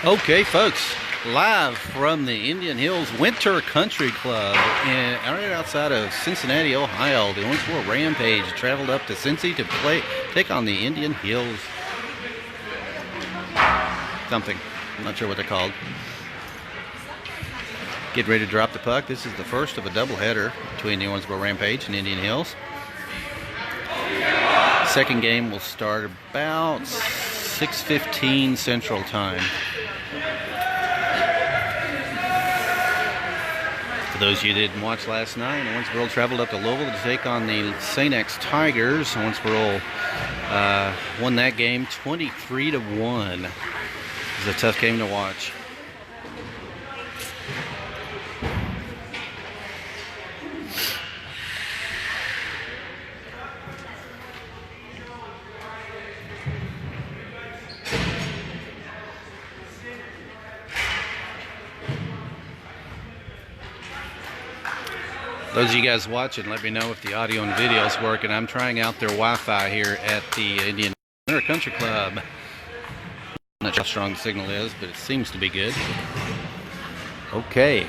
Okay, folks, live from the Indian Hills Winter Country Club right outside of Cincinnati, Ohio. The Owensboro Rampage traveled up to Cincy to take on the Indian Hills something. I'm not sure what they're called. Get ready to drop the puck. This is the first of a doubleheader between the Owensboro Rampage and Indian Hills. Second game will start about 6:15 Central Time. For those of you who didn't watch last night, Owensboro traveled up to Louisville to take on the St. X Tigers. Owensboro won that game 23-1. It was a tough game to watch. Those of you guys watching, let me know if the audio and video is working. I'm trying out their Wi-Fi here at the Indian Winter Country Club. I'm not sure how strong the signal is, but it seems to be good. Okay,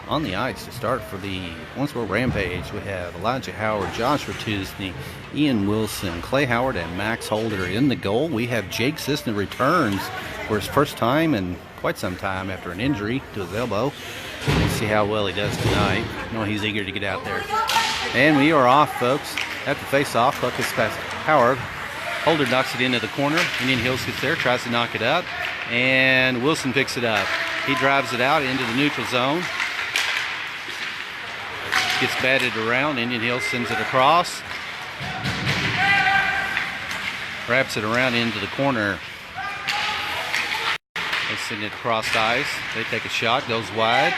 on the ice to start for the Owensboro Rampage, we have Elijah Howard, Josh Ratusny, Ian Wilson, Clay Howard, and Max Holder in the goal. We have Jake Cisna returns for his first time in quite some time after an injury to his elbow. We'll see how well he does tonight. I know he's eager to get out there. And we are off, folks. After face-off, puck is past Howard. Holder knocks it into the corner. Indian Hills gets there, tries to knock it up, and Wilson picks it up. He drives it out into the neutral zone. Gets batted around. Indian Hills sends it across. Wraps it around into the corner. They send it across the ice. They take a shot, goes wide.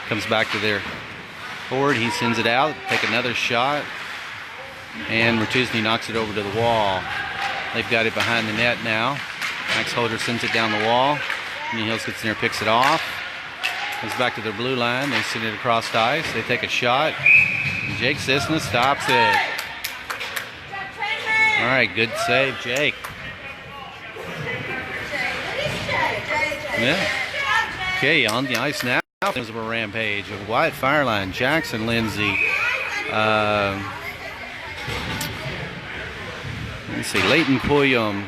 Comes back to their forward. He sends it out. Take another shot. And Ratusny knocks it over to the wall. They've got it behind the net now. Max Holder sends it down the wall. Indian Hills gets in there, picks it off. Comes back to their blue line. They send it across the ice. They take a shot. And Jake Cisna stops it. All right, good save, Jake. Yeah. Okay, on the ice now. There's a Rampage of Wyatt Fireline, Jackson Lindsay, let's see, Leighton Pulliam,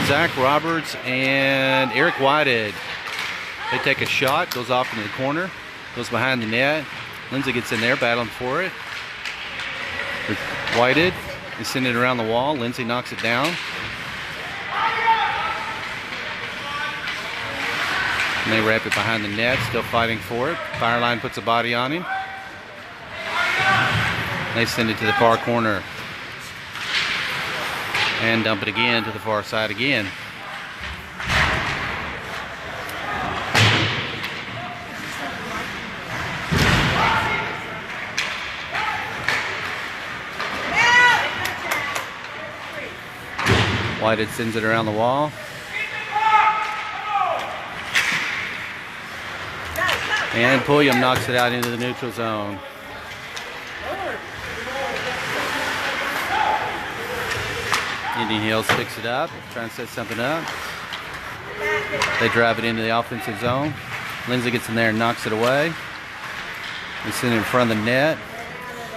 Zach Roberts, and Eric Whitehead. They take a shot, goes off into the corner, goes behind the net. Lindsay gets in there, battling for it. Whitehead is sending it around the wall. Lindsay knocks it down. And they wrap it behind the net, still fighting for it. Fireline puts a body on him. They send it to the far corner. And dump it again to the far side again. Whitehead sends it around the wall. And Pulliam knocks it out into the neutral zone. Indian Hills picks it up, trying to set something up. They drive it into the offensive zone. Lindsay gets in there and knocks it away. They send it in front of the net.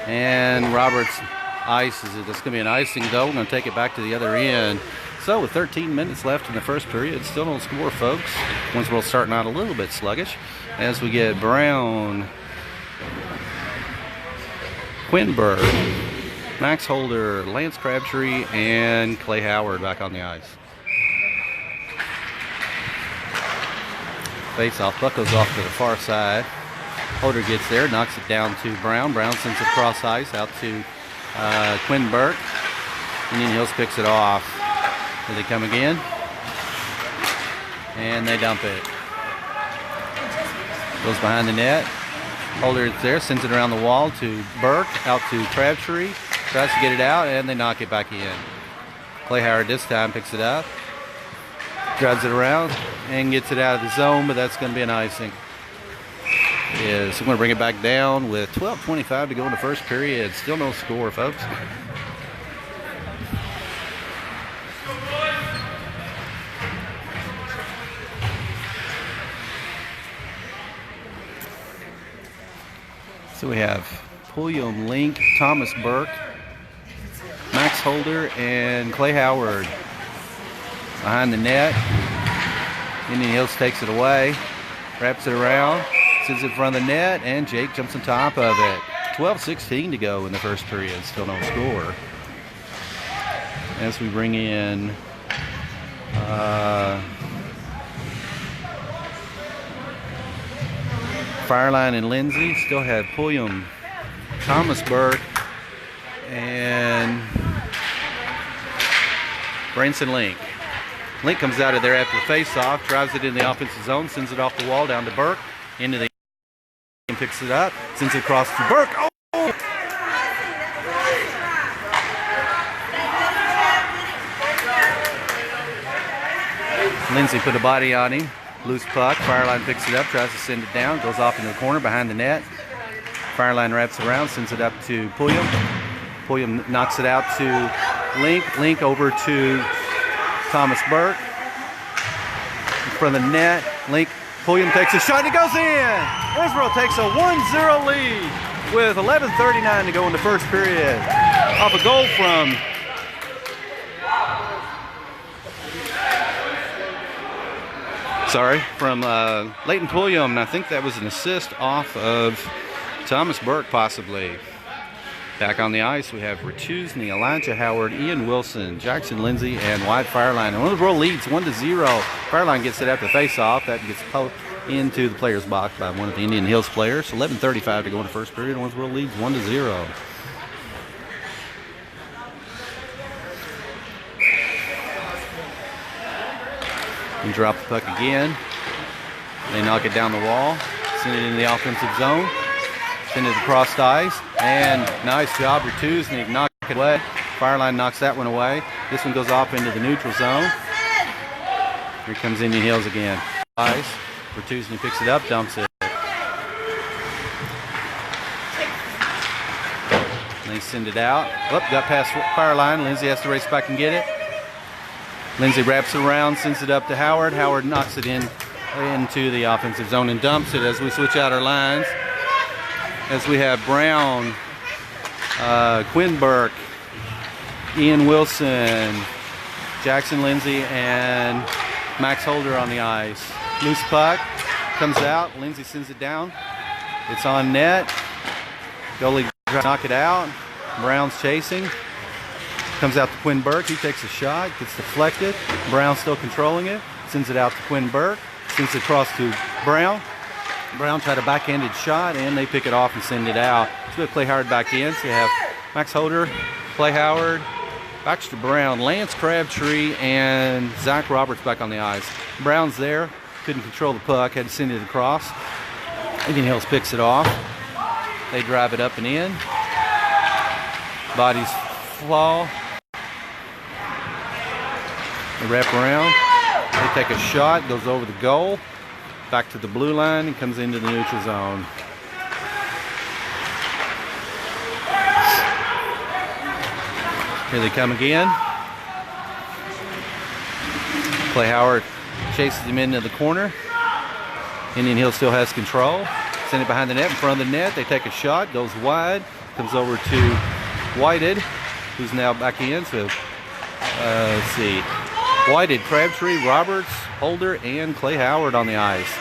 And Roberts ices it. That's going to be an icing goal. We're going to take it back to the other end. So with 13 minutes left in the first period, still no score, folks. Owensboro starting out a little bit sluggish as we get Brown, Quinberg, Max Holder, Lance Crabtree, and Clay Howard back on the ice. Face-off. Puck goes off to the far side. Holder gets there, knocks it down to Brown. Brown sends it across ice out to Quinberg. Indian Hills picks it off. Here they come again. And they dump it. Goes behind the net. Holder is there, sends it around the wall to Burke, out to Crabtree. Tries to get it out, and they knock it back in. Clay Howard this time picks it up. Drives it around and gets it out of the zone, but that's going to be an icing. So we're going to bring it back down with 12:25 to go in the first period. Still no score, folks. So we have Pulliam, Link, Thomas Burke, Max Holder, and Clay Howard behind the net. Indian Hills takes it away, wraps it around, sends it in front of the net, and Jake jumps on top of it. 12:16 to go in the first period. Still no score. As we bring in Fireline and Lindsay. Still have Pulliam, Thomas Burke, and Branson Link. Link comes out of there after the face-off, drives it in the offensive zone, sends it off the wall down to Burke, into the and picks it up, sends it across to Burke. Oh! Lindsay put a body on him. Loose puck. Fireline picks it up, tries to send it down, goes off into the corner behind the net. Fireline wraps around, sends it up to Pulliam. Pulliam knocks it out to Link. Link over to Thomas Burke. In front of the net. Link. Pulliam takes a shot and it goes in. Owensboro takes a 1-0 lead with 11:39 to go in the first period. Off a goal from Leighton Pulliam, and I think that was an assist off of Thomas Burke, possibly. Back on the ice, we have Rachusny, Elijah Howard, Ian Wilson, Jackson Lindsay, and Wyatt Fireline. And Owensboro leads 1-0. Fireline gets it after the face-off. That gets poked into the player's box by one of the Indian Hills players. 11:35 to go in the first period. Owensboro leads 1-0. And drop the puck again. They knock it down the wall. Send it into the offensive zone. Send it across the ice. And nice job, Rachusny. Knock it away. Fireline knocks that one away. This one goes off into the neutral zone. Here comes Indian Hills again. Ice. Rachusny picks it up, dumps it. And they send it out. Got past Fireline. Lindsay has to race back and get it. Lindsay wraps it around, sends it up to Howard. Howard knocks it into the offensive zone and dumps it as we switch out our lines. As we have Brown, Quinberg, Ian Wilson, Jackson Lindsay, and Max Holder on the ice. Loose puck comes out. Lindsay sends it down. It's on net. Goalie tries to knock it out. Brown's chasing. Comes out to Quinberg. He takes a shot. Gets deflected. Brown still controlling it. Sends it out to Quinberg. Sends it across to Brown. Brown tried a backhanded shot, and they pick it off and send it out. So we Clay Howard back in. So you have Max Holder, Clay Howard, Baxter Brown, Lance Crabtree, and Zach Roberts back on the ice. Brown's there. Couldn't control the puck. Had to send it across. Indian Hills picks it off. They drive it up and in. Bodies fall. They wrap around. They take a shot. Goes over the goal. Back to the blue line and comes into the neutral zone. Here they come again. Clay Howard chases him into the corner. Indian Hill still has control. Send it behind the net, in front of the net. They take a shot, goes wide, comes over to Whited, who's now back in. So, let's see. Whited, Crabtree, Roberts, Holder, and Clay Howard on the ice.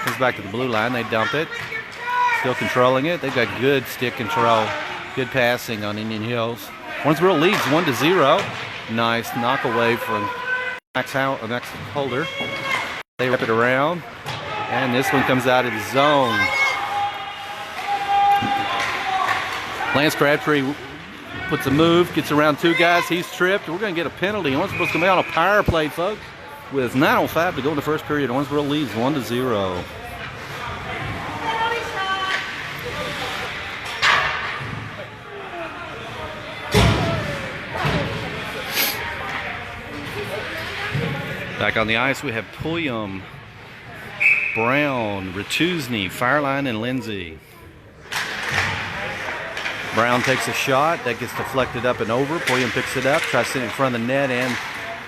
Comes back to the blue line. They dump it. Still controlling it. They've got good stick control. Good passing on Indian Hills. Owensboro leads 1-0. Nice knock away from Max Holder. They wrap it around. And this one comes out of the zone. Lance Crabtree puts a move, gets around two guys. He's tripped. We're going to get a penalty. Owensboro's going to be on a power play, folks. With 9:05 to go in the first period, Owensboro leads 1-0. Back on the ice, we have Pulliam, Brown, Ratuzny, Fireline, and Lindsay. Brown takes a shot. That gets deflected up and over. Pulliam picks it up, tries to sit in front of the net, and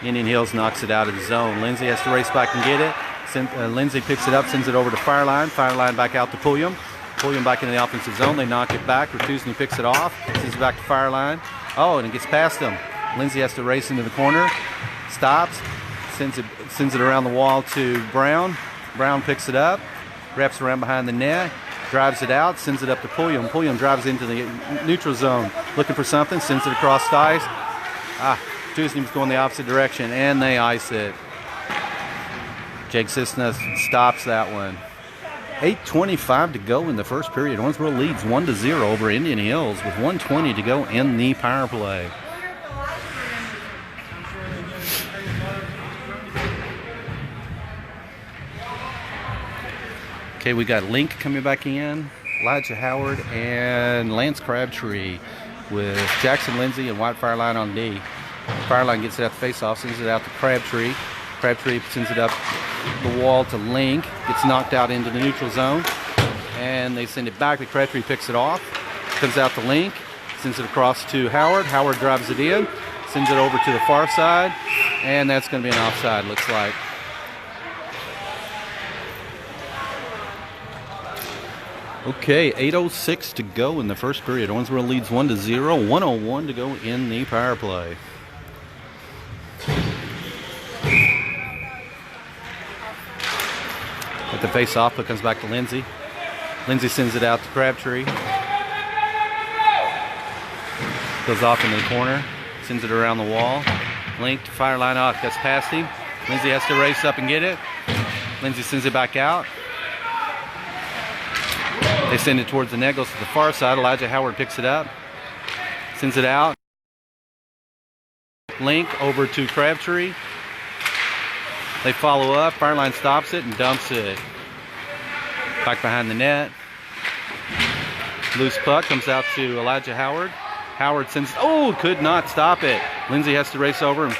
Indian Hills knocks it out of the zone. Lindsay has to race back and get it. Lindsay picks it up, sends it over to Fireline. Fireline back out to Pulliam. Pulliam back into the offensive zone. They knock it back. Ratuzny picks it off, sends it back to Fireline. Oh, and it gets past him. Lindsay has to race into the corner. Stops. Sends it around the wall to Brown. Brown picks it up, wraps around behind the net, drives it out, sends it up to Pulliam. Pulliam drives into the neutral zone, looking for something, sends it across the ice. Tuesday was going the opposite direction, and they ice it. Jake Cisna stops that one. 8:25 to go in the first period. Owensboro leads 1-0 over Indian Hills with 1:20 to go in the power play. Okay, we got Link coming back in, Elijah Howard, and Lance Crabtree with Jackson Lindsay and White Fireline on D. Fireline gets it out the face-off, sends it out to Crabtree. Crabtree sends it up the wall to Link, gets knocked out into the neutral zone, and they send it back, but Crabtree picks it off, comes out to Link, sends it across to Howard. Howard drives it in, sends it over to the far side, and that's going to be an offside, looks like. Okay, 8:06 to go in the first period. Owensboro leads 1-0. 1:01 to go in the power play. At the face-off, it comes back to Lindsay. Lindsay sends it out to Crabtree. Goes off into the corner. Sends it around the wall. Link to Fireline off. Gets past him. Lindsay has to race up and get it. Lindsay sends it back out. They send it towards the net, goes to the far side. Elijah Howard picks it up, sends it out. Link over to Crabtree. They follow up. Fireline stops it and dumps it. Back behind the net. Loose puck comes out to Elijah Howard. Howard sends, could not stop it. Lindsay has to race over and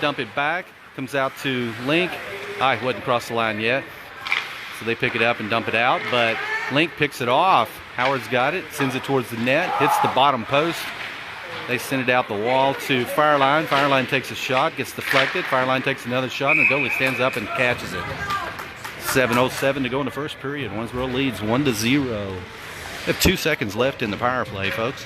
dump it back. Comes out to Link. He wasn't across the line yet. So they pick it up and dump it out, but Link picks it off. Howard's got it, sends it towards the net, hits the bottom post. They send it out the wall to Fireline. Fireline takes a shot, gets deflected. Fireline takes another shot, and the goalie stands up and catches it. 7:07 to go in the first period. Owensboro leads 1-0. We have 2 seconds left in the power play, folks.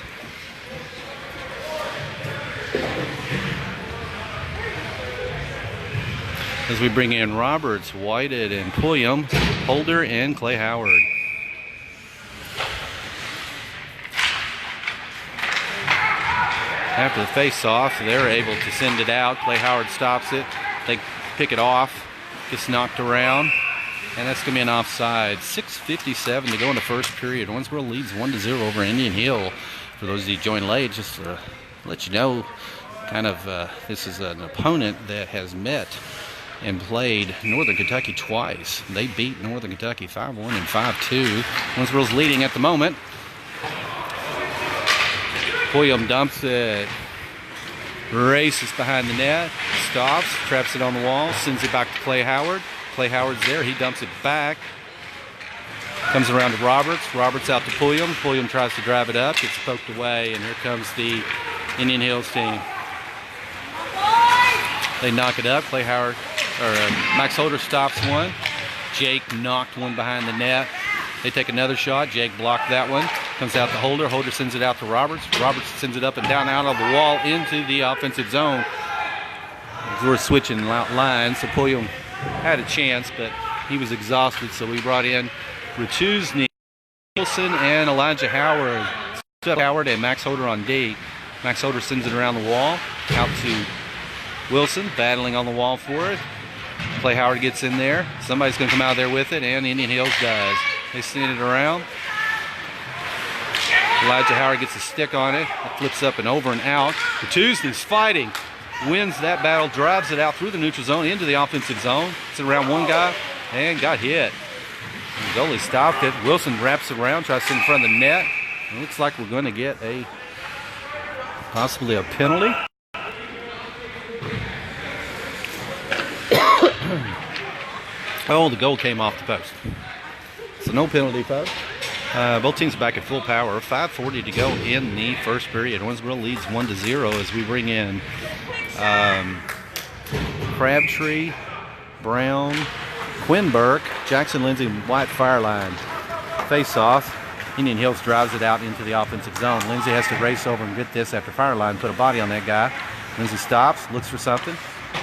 As we bring in Roberts, Whited, and Pulliam, Holder, and Clay Howard. After the face-off, they're able to send it out. Clay Howard stops it. They pick it off. Gets knocked around. And that's going to be an offside. 6:57 to go in the first period. Owensboro leads 1-0 over Indian Hill. For those of you joined late, just to let you know, this is an opponent that has met and played Northern Kentucky twice. They beat Northern Kentucky 5-1 and 5-2. Owensboro's leading at the moment. Pulliam dumps it, races behind the net, stops, traps it on the wall, sends it back to Clay Howard. Clay Howard's there, he dumps it back. Comes around to Roberts. Roberts out to Pulliam. Pulliam tries to drive it up, gets poked away, and here comes the Indian Hills team. They knock it up. Max Holder stops one. Jake knocked one behind the net. They take another shot. Jake blocked that one. Comes out to Holder. Holder sends it out to Roberts. Roberts sends it up and down out of the wall into the offensive zone. We're switching lines, so Pulliam had a chance, but he was exhausted, so we brought in Ratuzni, Wilson, and Elijah Howard. Howard and Max Holder on D. Max Holder sends it around the wall, out to Wilson, battling on the wall for it. Clay Howard gets in there. Somebody's going to come out there with it, and Indian Hills does. They send it around. Elijah Howard gets a stick on it. It flips up and over and out. Ratuzney's fighting. Wins that battle, drives it out through the neutral zone into the offensive zone. It's around one guy and got hit. The goalie stopped it. Wilson wraps it around, tries to sit in front of the net. It looks like we're going to get possibly a penalty. Oh, the goal came off the post. So no penalty, folks. Both teams back at full power. 5:40 to go in the first period. Owensboro leads 1-0 as we bring in Crabtree, Brown, Quinn Burke, Jackson Lindsay, White Fireline. Face off. Indian Hills drives it out into the offensive zone. Lindsay has to race over and get this after Fireline put a body on that guy. Lindsay stops, looks for something,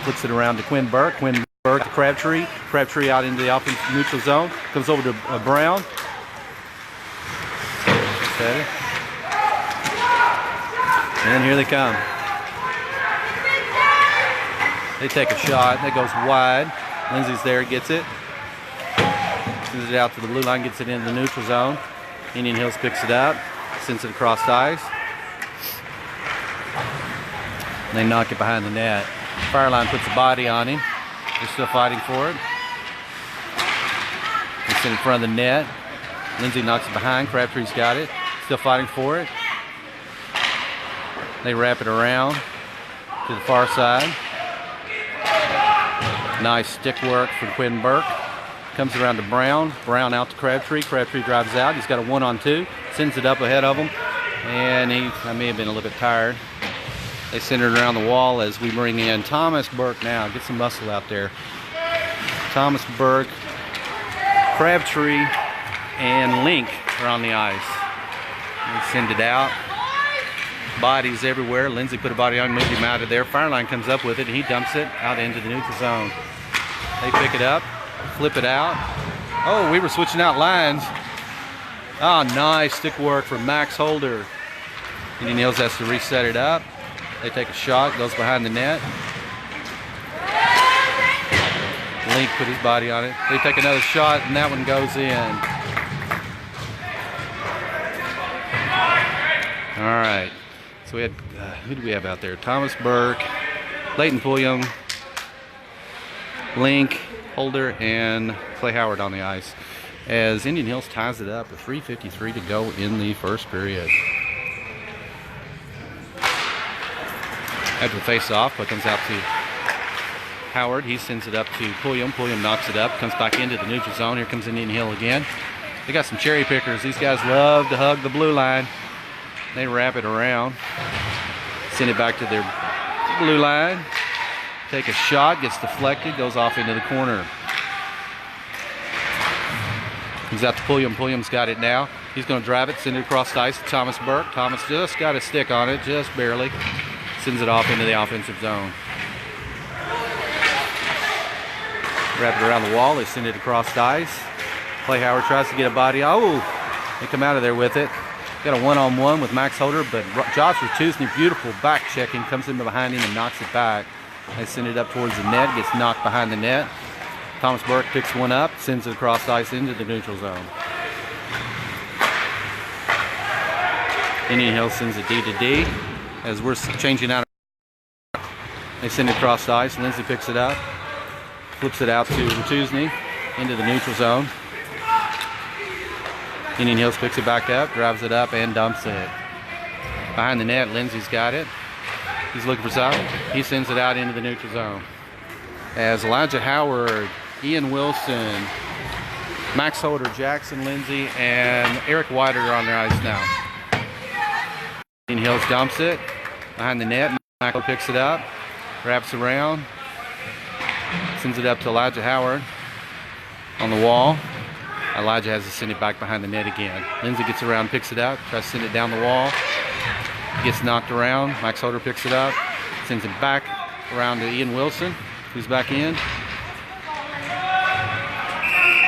flips it around to Quinn Burke. Quinn Burke to Crabtree. Crabtree out into the offensive neutral zone. Comes over to Brown. Steady. And here they come. They take a shot. That goes wide. Lindsay's there, gets it. Sends it out to the blue line, gets it into the neutral zone. Indian Hills picks it up, sends it across the ice. And they knock it behind the net. Fireline puts a body on him. They're still fighting for it. It's in front of the net. Lindsay knocks it behind. Crabtree's got it. Still fighting for it. They wrap it around to the far side. Nice stick work from Quinn Burke. Comes around to Brown. Brown out to Crabtree. Crabtree drives out. He's got a 1-on-2. Sends it up ahead of him. And I may have been a little bit tired. They send it around the wall as we bring in Thomas Burke now. Get some muscle out there. Thomas Burke, Crabtree, and Link are on the ice. They send it out. Bodies everywhere. Lindsay put a body on, moved him out of there. Fireline comes up with it, and he dumps it out into the neutral zone. They pick it up, flip it out. Oh, we were switching out lines. Oh, nice stick work from Max Holder. Indian Hills has to reset it up. They take a shot, goes behind the net. Link put his body on it. They take another shot, and that one goes in. All right. So we had, who do we have out there? Thomas Burke, Leighton Pulliam, Link, Holder, and Clay Howard on the ice. As Indian Hills ties it up with 3:53 to go in the first period. After the face-off, it comes out to Howard. He sends it up to Pulliam. Pulliam knocks it up, comes back into the neutral zone. Here comes Indian Hill again. They got some cherry pickers. These guys love to hug the blue line. They wrap it around, send it back to their blue line, take a shot, gets deflected, goes off into the corner. Comes out to Pulliam. Pulliam's got it now. He's going to drive it, send it across the ice to Thomas Burke. Thomas just got a stick on it, just barely. Sends it off into the offensive zone. Wrap it around the wall. They send it across the ice. Clay Howard tries to get a body. Oh, they come out of there with it. Got a 1-on-1 with Max Holder, but Josh Ratuzni, beautiful back checking, comes in behind him and knocks it back. They send it up towards the net, gets knocked behind the net. Thomas Burke picks one up, sends it across the ice into the neutral zone. Indian Hill sends it D to D. As we're changing out, they send it across the ice. Lindsay picks it up, flips it out to Ratuzni into the neutral zone. Indian Hills picks it back up, drives it up, and dumps it. Behind the net, Lindsay's got it. He's looking for something. He sends it out into the neutral zone. As Elijah Howard, Ian Wilson, Max Holder, Jackson Lindsay, and Eric White are on their ice now. Indian Hills dumps it. Behind the net, Michael picks it up, wraps around, sends it up to Elijah Howard on the wall. Elijah has to send it back behind the net again. Lindsay gets around, picks it up, tries to send it down the wall. Gets knocked around. Max Holder picks it up, sends it back around to Ian Wilson, who's back in.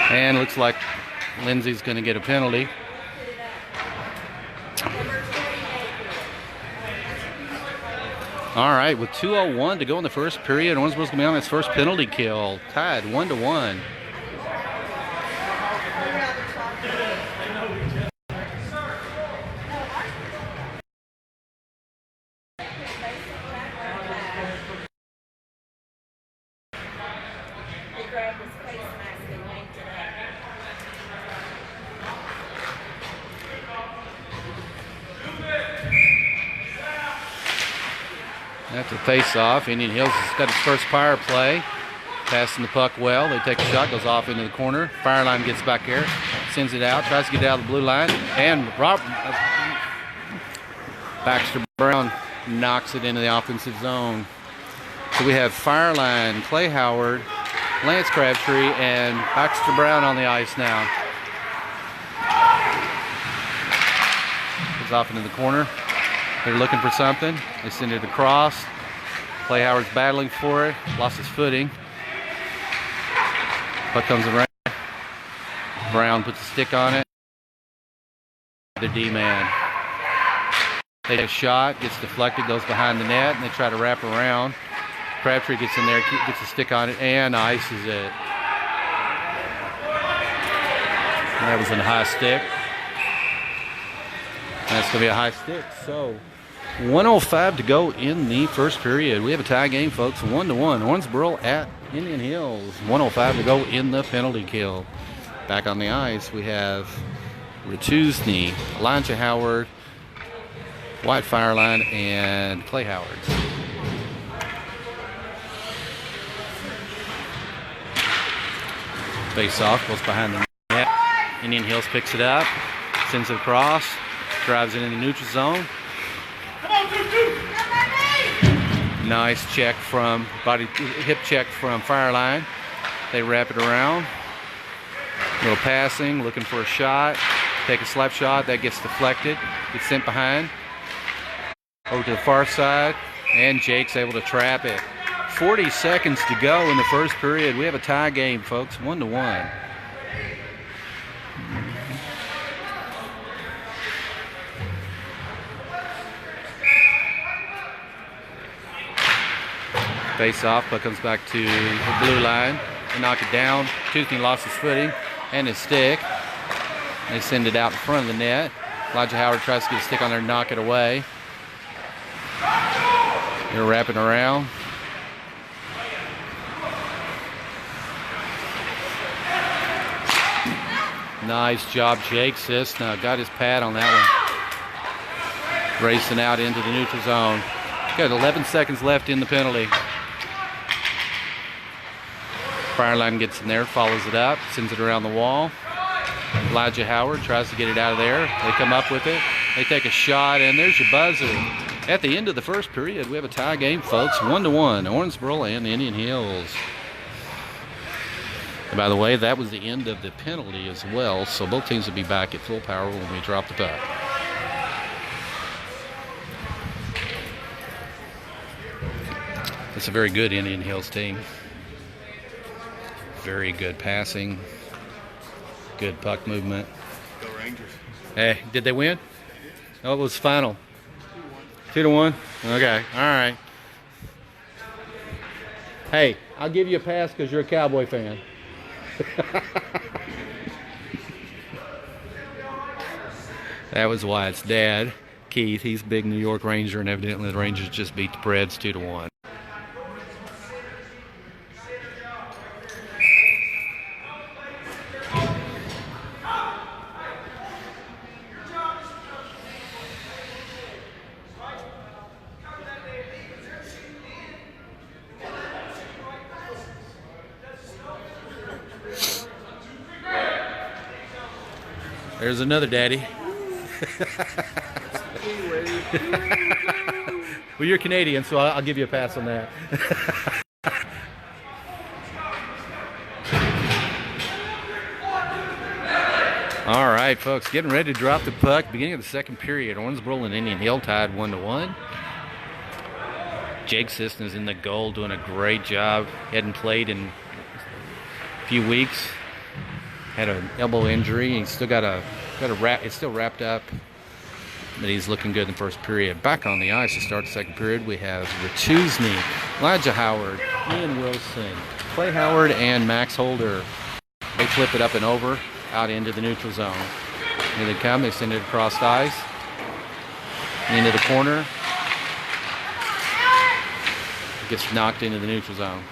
And looks like Lindsay's going to get a penalty. All right, with 2:01 to go in the first period, Owensboro's going to be on its first penalty kill. Tied 1-1. That's a face-off. Indian Hills has got its first power play. Passing the puck well. They take a shot, goes off into the corner. Fireline gets back there, sends it out, tries to get it out of the blue line. And Baxter Brown knocks it into the offensive zone. So we have Fireline, Clay Howard, Lance Crabtree, and Baxter Brown on the ice now. Goes off into the corner. They're looking for something. They send it across. Clay Howard's battling for it. Lost his footing. Puck comes around. Brown puts a stick on it. The D-man. They take a shot. Gets deflected. Goes behind the net. And they try to wrap around. Crabtree gets in there. Gets a stick on it. And ices it. And that was in a high stick. And that's going to be a high stick. So 1:05 to go in the first period. We have a tie game, folks. 1-1. Owensboro at Indian Hills. 1:05 to go in the penalty kill. Back on the ice, we have Ratuzny, Elijah Howard, White Fireline, and Clay Howard. Face off, goes behind the net. Indian Hills picks it up, sends it across, drives it in the neutral zone. Nice check from hip check from Fireline. They wrap it around. Little passing, looking for a shot. Take a slap shot. That gets deflected. Gets sent behind. Over to the far side. And Jake's able to trap it. 40 seconds to go in the first period. We have a tie game, folks. 1-1. Face off, but comes back to the blue line. They knock it down. Toothney lost his footing and his stick. They send it out in front of the net. Elijah Howard tries to get a stick on there and knock it away. They're wrapping around. Nice job, Jake Sisna. Got his pad on that one. Racing out into the neutral zone. Got 11 seconds left in the penalty. Fireline gets in there, follows it up, sends it around the wall. Elijah Howard tries to get it out of there. They come up with it. They take a shot, and there's your buzzer. At the end of the first period, we have a tie game, folks. 1-1, Owensboro and Indian Hills. And by the way, that was the end of the penalty as well, so both teams will be back at full power when we drop the puck. It's a very good Indian Hills team. Very good passing. Good puck movement. Go Rangers. Hey, did they win? Oh, it was final. 2-1? Okay, all right. Hey, I'll give you a pass because you're a Cowboy fan. That was Wyatt's dad, Keith. He's a big New York Ranger, and evidently the Rangers just beat the Preds 2-1. There's another daddy. Well, you're Canadian, so I'll give you a pass on that. All right, folks, getting ready to drop the puck. Beginning of the second period. Owensboro and Indian Hill tied 1-1. Jake Sisna's in the goal, doing a great job. He hadn't played in a few weeks. Had an elbow injury. He's still got a wrap. It's still wrapped up, but he's looking good in the first period. Back on the ice to start the second period, we have Ratuzny, Elijah Howard, Ian Wilson, Clay Howard, and Max Holder. They flip it up and over, out into the neutral zone. Here they come. They send it across the ice, into the corner. It gets knocked into the neutral zone.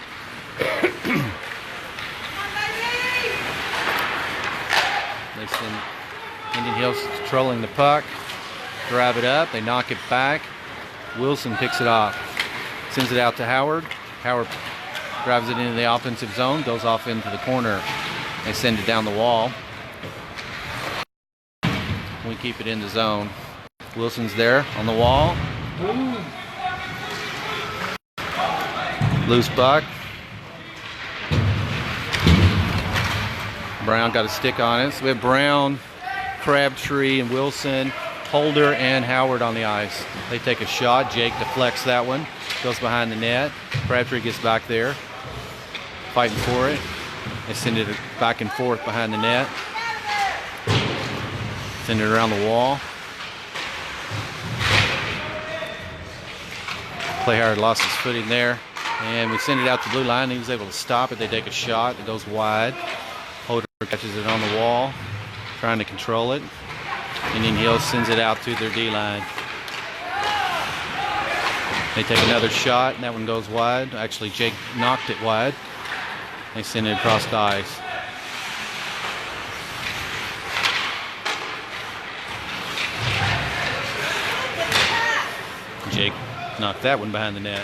They send Indian Hills controlling the puck. Drive it up. They knock it back. Wilson picks it off. Sends it out to Howard. Howard drives it into the offensive zone. Goes off into the corner. They send it down the wall. We keep it in the zone. Wilson's there on the wall. Loose puck. Brown got a stick on it. So we have Brown, Crabtree, and Wilson, Holder, and Howard on the ice. They take a shot. Jake deflects that one. Goes behind the net. Crabtree gets back there, fighting for it. They send it back and forth behind the net. Send it around the wall. Clay Howard lost his footing there. And we send it out to the blue line. He was able to stop it. They take a shot. It goes wide. Holder catches it on the wall, trying to control it. Indian Hills sends it out to their D-line. They take another shot, and that one goes wide. Actually, Jake knocked it wide. They send it across the ice. Jake knocked that one behind the net.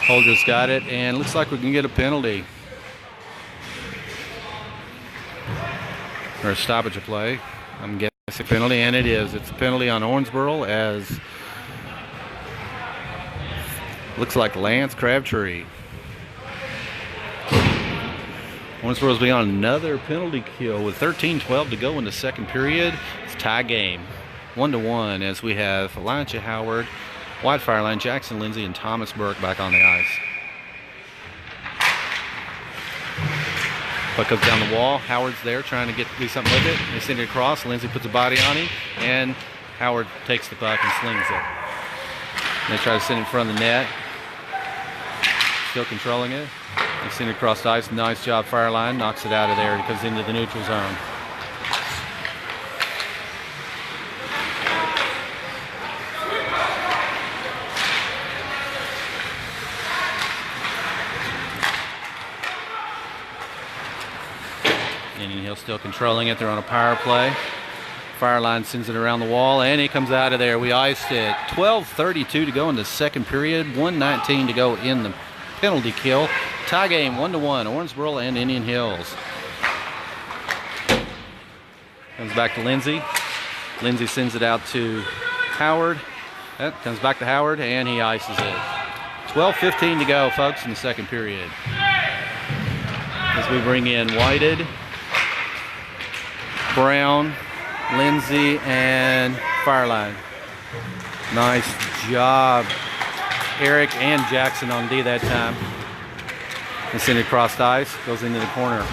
Holder's got it, and looks like we can get a penalty. Or a stoppage of play. I'm guessing a penalty, and it is. It's a penalty on Owensboro, as looks like Lance Crabtree. Owensboro's been on another penalty kill with 13-12 to go in the second period. It's a tie game, 1-1, as we have Elijah Howard, White Fire Line, Jackson Lindsay, and Thomas Burke back on the ice. Puck goes down the wall. Howard's there trying to do something with it. They send it across. Lindsay puts a body on him, and Howard takes the puck and slings it. They try to send it in front of the net. Still controlling it. They send it across the ice. Nice job, Fireline. Knocks it out of there. It goes into the neutral zone. Indian Hill still controlling it. They're on a power play. Fireline sends it around the wall, and it comes out of there. We iced it. 12:32 to go in the second period. 1:19 to go in the penalty kill. Tie game, 1-1. Owensboro and Indian Hills. Comes back to Lindsay. Lindsay sends it out to Howard. That comes back to Howard, and he ices it. 12:15 to go, folks, in the second period. As we bring in Whited, Brown, Lindsay, and Fireline. Nice job, Eric and Jackson on D that time. They send it across the ice, goes into the corner.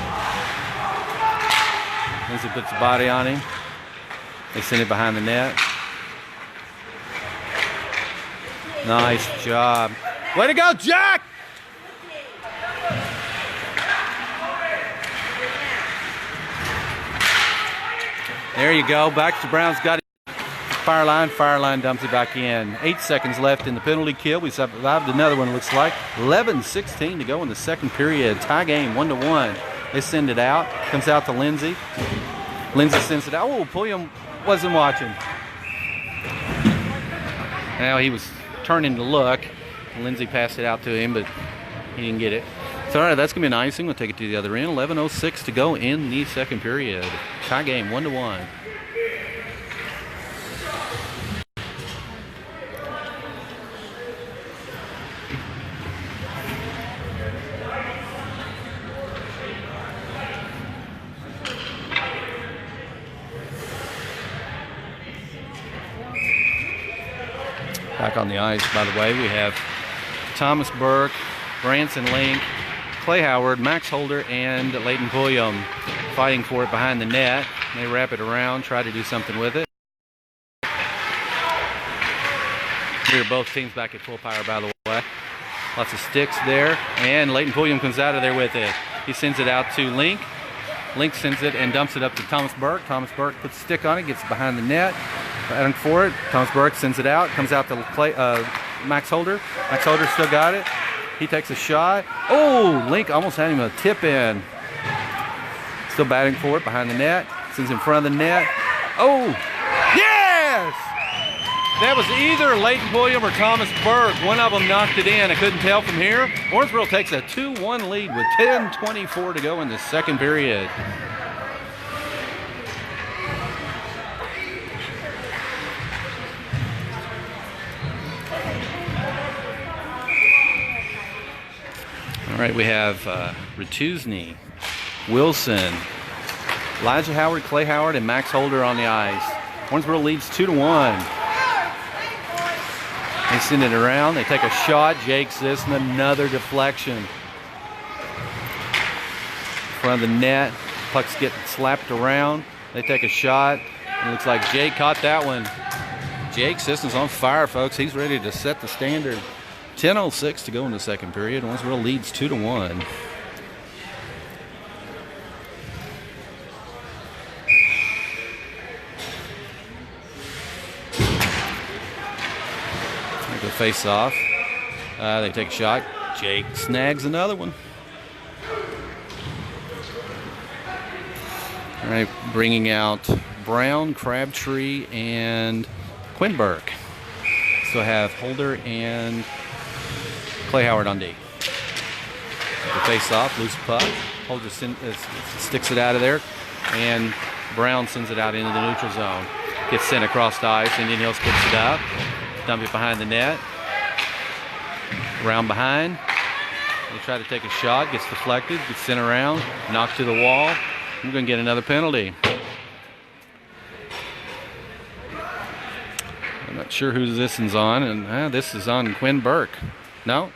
Lindsay puts the body on him. They send it behind the net. Nice job. Way to go, Jack! There you go. Baxter Brown's got it. Fireline. Fireline dumps it back in. 8 seconds left in the penalty kill. We survived another one, it looks like. 11:16 to go in the second period. Tie game, 1-1. They send it out. Comes out to Lindsay. Lindsay sends it out. Oh, Pulliam wasn't watching. Now he was turning to look. Lindsay passed it out to him, but he didn't get it. So, all right, that's going to be an icing. We'll take it to the other end. 11:06 to go in the second period. Tie game, 1-1. Back on the ice, by the way, we have Thomas Burke, Branson Link, Clay Howard, Max Holder, and Leighton Pulliam fighting for it behind the net. They wrap it around, try to do something with it. Here are both teams back at full power, by the way. Lots of sticks there, and Leighton Pulliam comes out of there with it. He sends it out to Link. Link sends it and dumps it up to Thomas Burke. Thomas Burke puts a stick on it, gets it behind the net. Fighting for it. Thomas Burke sends it out, comes out to Max Holder. Max Holder still got it. He takes a shot. Oh, Link almost had him a tip in. Still batting for it behind the net. Sends in front of the net. Oh, yes! That was either Leighton Pulliam or Thomas Burke. One of them knocked it in. I couldn't tell from here. Owensboro takes a 2-1 lead with 10:24 to go in the second period. All right, we have Retusny, Wilson, Elijah Howard, Clay Howard, and Max Holder on the ice. Owensboro leads 2-1. They send it around. They take a shot. Jake Sisson, another deflection. In front of the net. Pucks get slapped around. They take a shot. It looks like Jake caught that one. Jake Sisson's on fire, folks. He's ready to set the standard. 10:06 to go in the second period. Owensboro leads 2-1. The face off. They take a shot. Jake snags another one. All right, bringing out Brown, Crabtree, and Quinn Burke. Still have Holder and Clay Howard on D. The face off, loose puck. Holder sticks it out of there, and Brown sends it out into the neutral zone. Gets sent across the ice. Indian Hills picks it up. Dump it behind the net. Around behind. They try to take a shot. Gets deflected. Gets sent around. Knocked to the wall. We're going to get another penalty. I'm not sure who this one's on. And this is on Quinn Burke. No?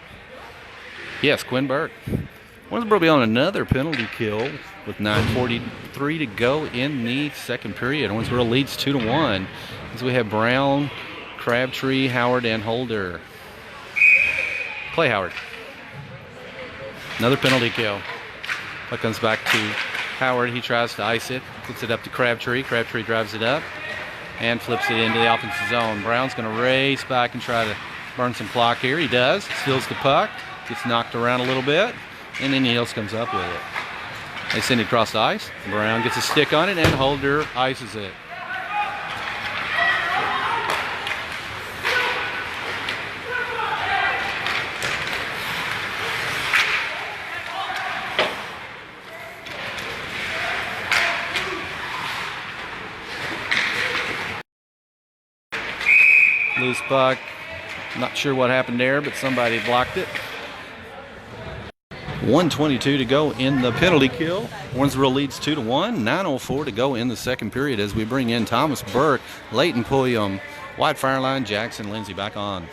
Yes, Quinn Burke. Owensboro will be on another penalty kill with 9:43 to go in the second period. Owensboro leads 2-1. As we have Brown, Crabtree, Howard, and Holder. Clay Howard. Another penalty kill. Puck comes back to Howard. He tries to ice it. Puts it up to Crabtree. Crabtree drives it up and flips it into the offensive zone. Brown's going to race back and try to burn some clock here. He does. Steals the puck. Gets knocked around a little bit. And then Niels comes up with it. They send it across the ice. Brown gets a stick on it and Holder ices it. Loose puck. Not sure what happened there, but somebody blocked it. 1:22 to go in the penalty kill. Owensboro leads 2-1. 9:04 to go in the second period as we bring in Thomas Burke, Leighton Pulliam, White Fire Line, Jackson Lindsay back on.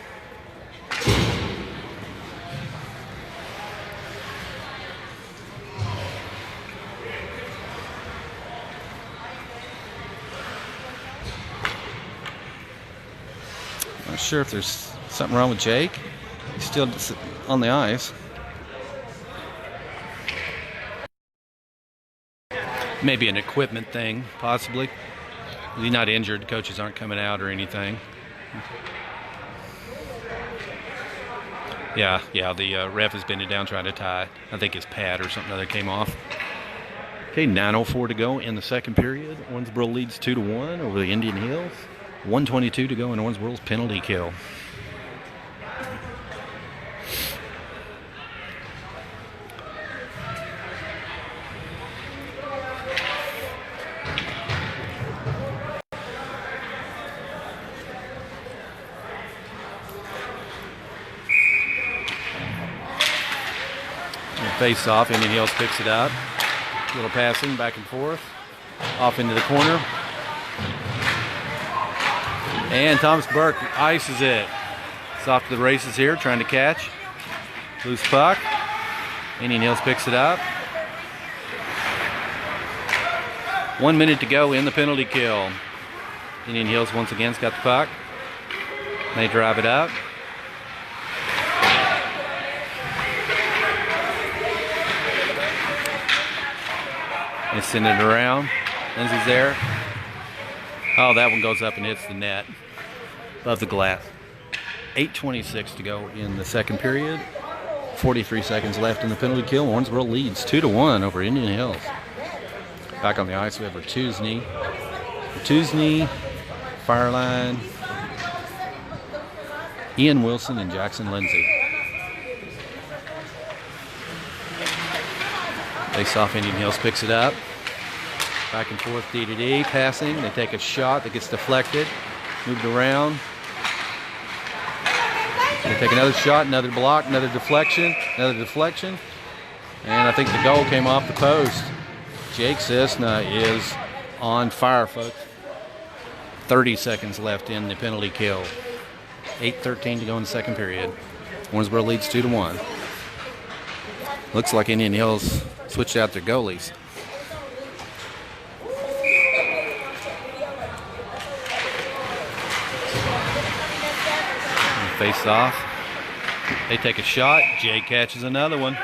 Not sure if there's something wrong with Jake. He's still on the ice. Maybe an equipment thing, possibly. He's not injured. The coaches aren't coming out or anything. Yeah, the ref is bending down trying to tie. I think his pad or something other came off. Okay, 9:04 to go in the second period. Owensboro leads 2-1 over the Indian Hills. 1:22 to go in Owensboro's penalty kill. Face off, Indian Hills picks it up. A little passing back and forth. Off into the corner. And Thomas Burke ices it. It's off to the races here, trying to catch. Loose puck. Indian Hills picks it up. 1 minute to go in the penalty kill. Indian Hills once again's got the puck. They drive it up. They send it around. Lindsay's there. Oh, that one goes up and hits the net above the glass. 8:26 to go in the second period. 43 seconds left in the penalty kill. Owensboro leads 2-1 over Indian Hills. Back on the ice, we have Bertuzny, Fireline, Ian Wilson, and Jackson Lindsay. Face off, Indian Hills picks it up. Back and forth, D to D, passing. They take a shot that gets deflected, moved around. They take another shot, another block, another deflection. And I think the goal came off the post. Jake Cisna is on fire, folks. 30 seconds left in the penalty kill. 8:13 to go in the second period. Owensboro leads 2-1. Looks like Indian Hills switched out their goalies. Face off. They take a shot. Jay catches another one.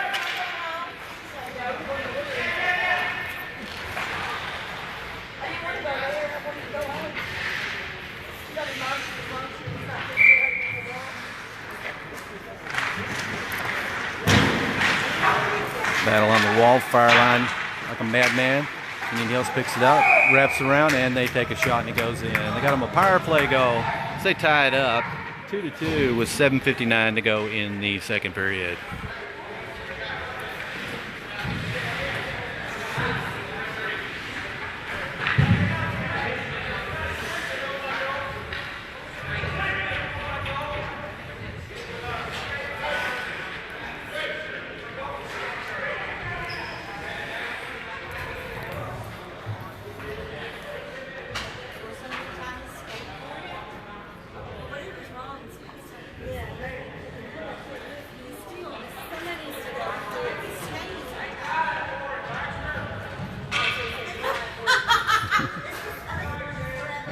Battle on the wall, Fireline like a madman. Indian Hills picks it up, wraps around, and they take a shot and it goes in. They got them a power play goal. So they tie it up 2-2 with 7:59 to go in the second period.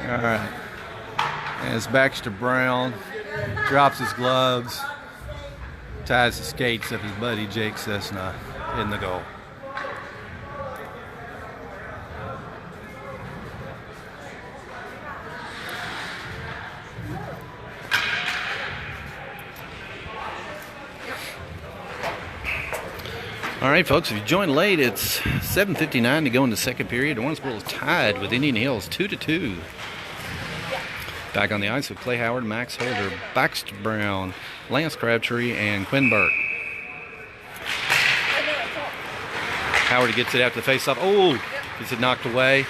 All right, as Baxter Brown drops his gloves, ties the skates of his buddy Jake Cessna in the goal. All right, folks, if you joined late, it's 7:59 to go in the second period. Owensboro is tied with Indian Hills 2-2. Back on the ice with Clay Howard, Max Holder, Baxter Brown, Lance Crabtree, and Quinn Burke. Howard gets it after the face-off. Oh, gets it knocked away.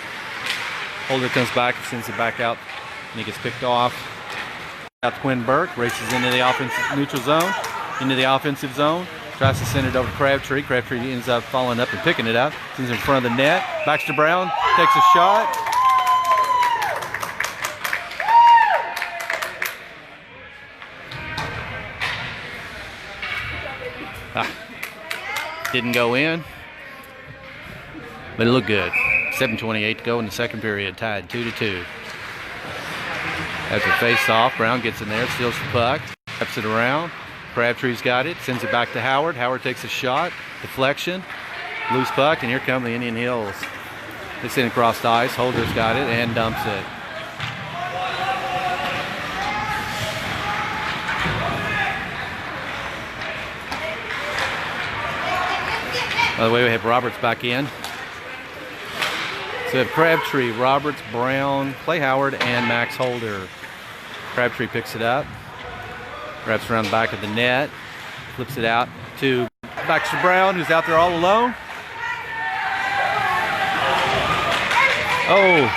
Holder comes back and sends it back out, and he gets picked off. Out to Quinn Burke, races into the offensive neutral zone, into the offensive zone. Tries to send it over to Crabtree. Crabtree ends up following up and picking it up. Sends it in front of the net. Baxter Brown takes a shot. Didn't go in, but it looked good. 7:28 to go in the second period, tied 2-2. After face-off, Brown gets in there, steals the puck, wraps it around. Crabtree's got it, sends it back to Howard. Howard takes a shot, deflection, loose puck, and here come the Indian Hills. They send it across the ice. Holder's got it and dumps it. By the way, we have Roberts back in. So we have Crabtree, Roberts, Brown, Clay Howard, and Max Holder. Crabtree picks it up, wraps around the back of the net, flips it out to Baxter Brown, who's out there all alone. Oh,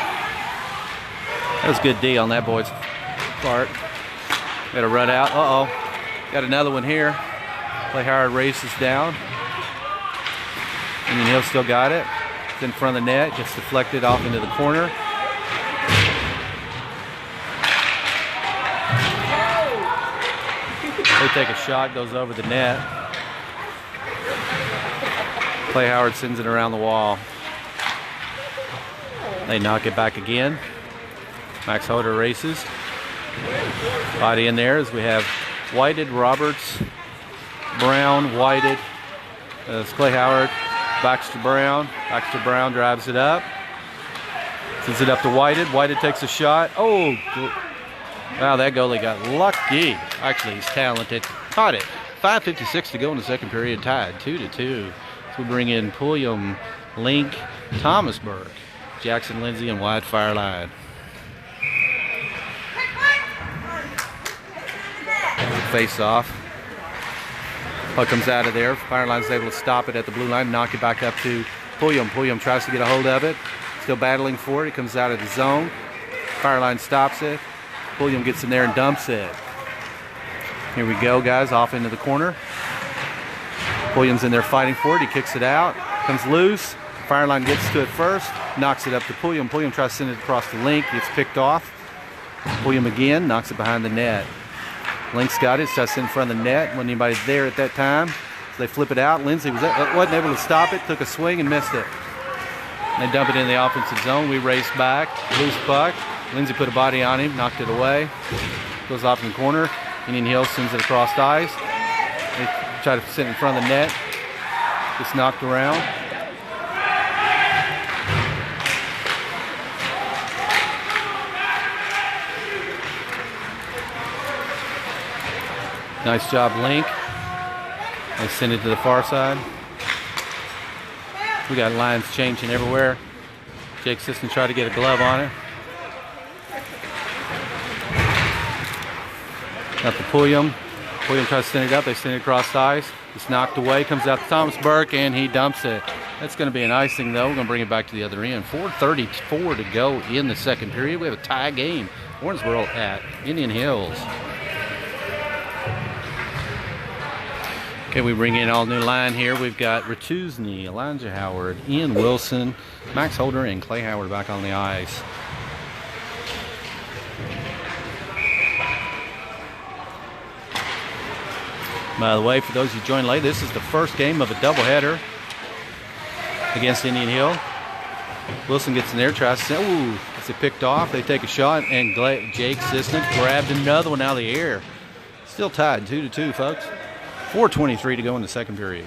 that was a good D on that boy's part. Got a run out. Uh-oh. Got another one here. Clay Howard races down. Indian Hills still got it. It's in front of the net. Gets deflected off into the corner. They take a shot, goes over the net. Clay Howard sends it around the wall. They knock it back again. Max Holder races. Body in there as we have Whited, Roberts, Brown, Whited. It's Clay Howard, Baxter Brown. Baxter Brown drives it up. Sends it up to Whited. Whited takes a shot. Oh, wow, that goalie got lucky. Actually, he's talented. Caught it. 5:56 to go in the second period, tied 2-2. So we bring in Pulliam, Link, Thomasburg, Jackson, Lindsay, and Wide Fire Line. Face off. Puck comes out of there. Fireline's able to stop it at the blue line, knock it back up to Pulliam. Pulliam tries to get a hold of it. Still battling for it. It comes out of the zone. Fireline stops it. Pulliam gets in there and dumps it. Here we go, guys, off into the corner. Pulliam's in there fighting for it. He kicks it out. Comes loose. Fireline gets to it first. Knocks it up to Pulliam. Pulliam tries to send it across the link. Gets picked off. Pulliam again. Knocks it behind the net. Link's got it. Tries to send it in front of the net. Wasn't anybody there at that time. So they flip it out. Lindsay wasn't able to stop it. Took a swing and missed it. They dump it in the offensive zone. We race back. Loose puck. Lindsay put a body on him. Knocked it away. Goes off in the corner. Indian Hill sends it across the ice. They try to sit in front of the net. Gets knocked around. Nice job, Link. They send it to the far side. We got lines changing everywhere. Jake Sisson tried to get a glove on it. Up to Pulliam. Pulliam tries to send it up. They send it across the ice. It's knocked away. Comes out to Thomasburg, and he dumps it. That's going to be an icing, though. We're going to bring it back to the other end. 4:34 to go in the second period. We have a tie game. Owensboro at Indian Hills. Okay, we bring in all new line here. We've got Ratuzny, Elijah Howard, Ian Wilson, Max Holder, and Clay Howard back on the ice. By the way, for those who joined late, this is the first game of a doubleheader against Indian Hill. Wilson gets in there, tries to send, ooh, gets it picked off. They take a shot, and Jake Sisson grabbed another one out of the air. Still tied, 2-2, folks. 4:23 to go in the second period.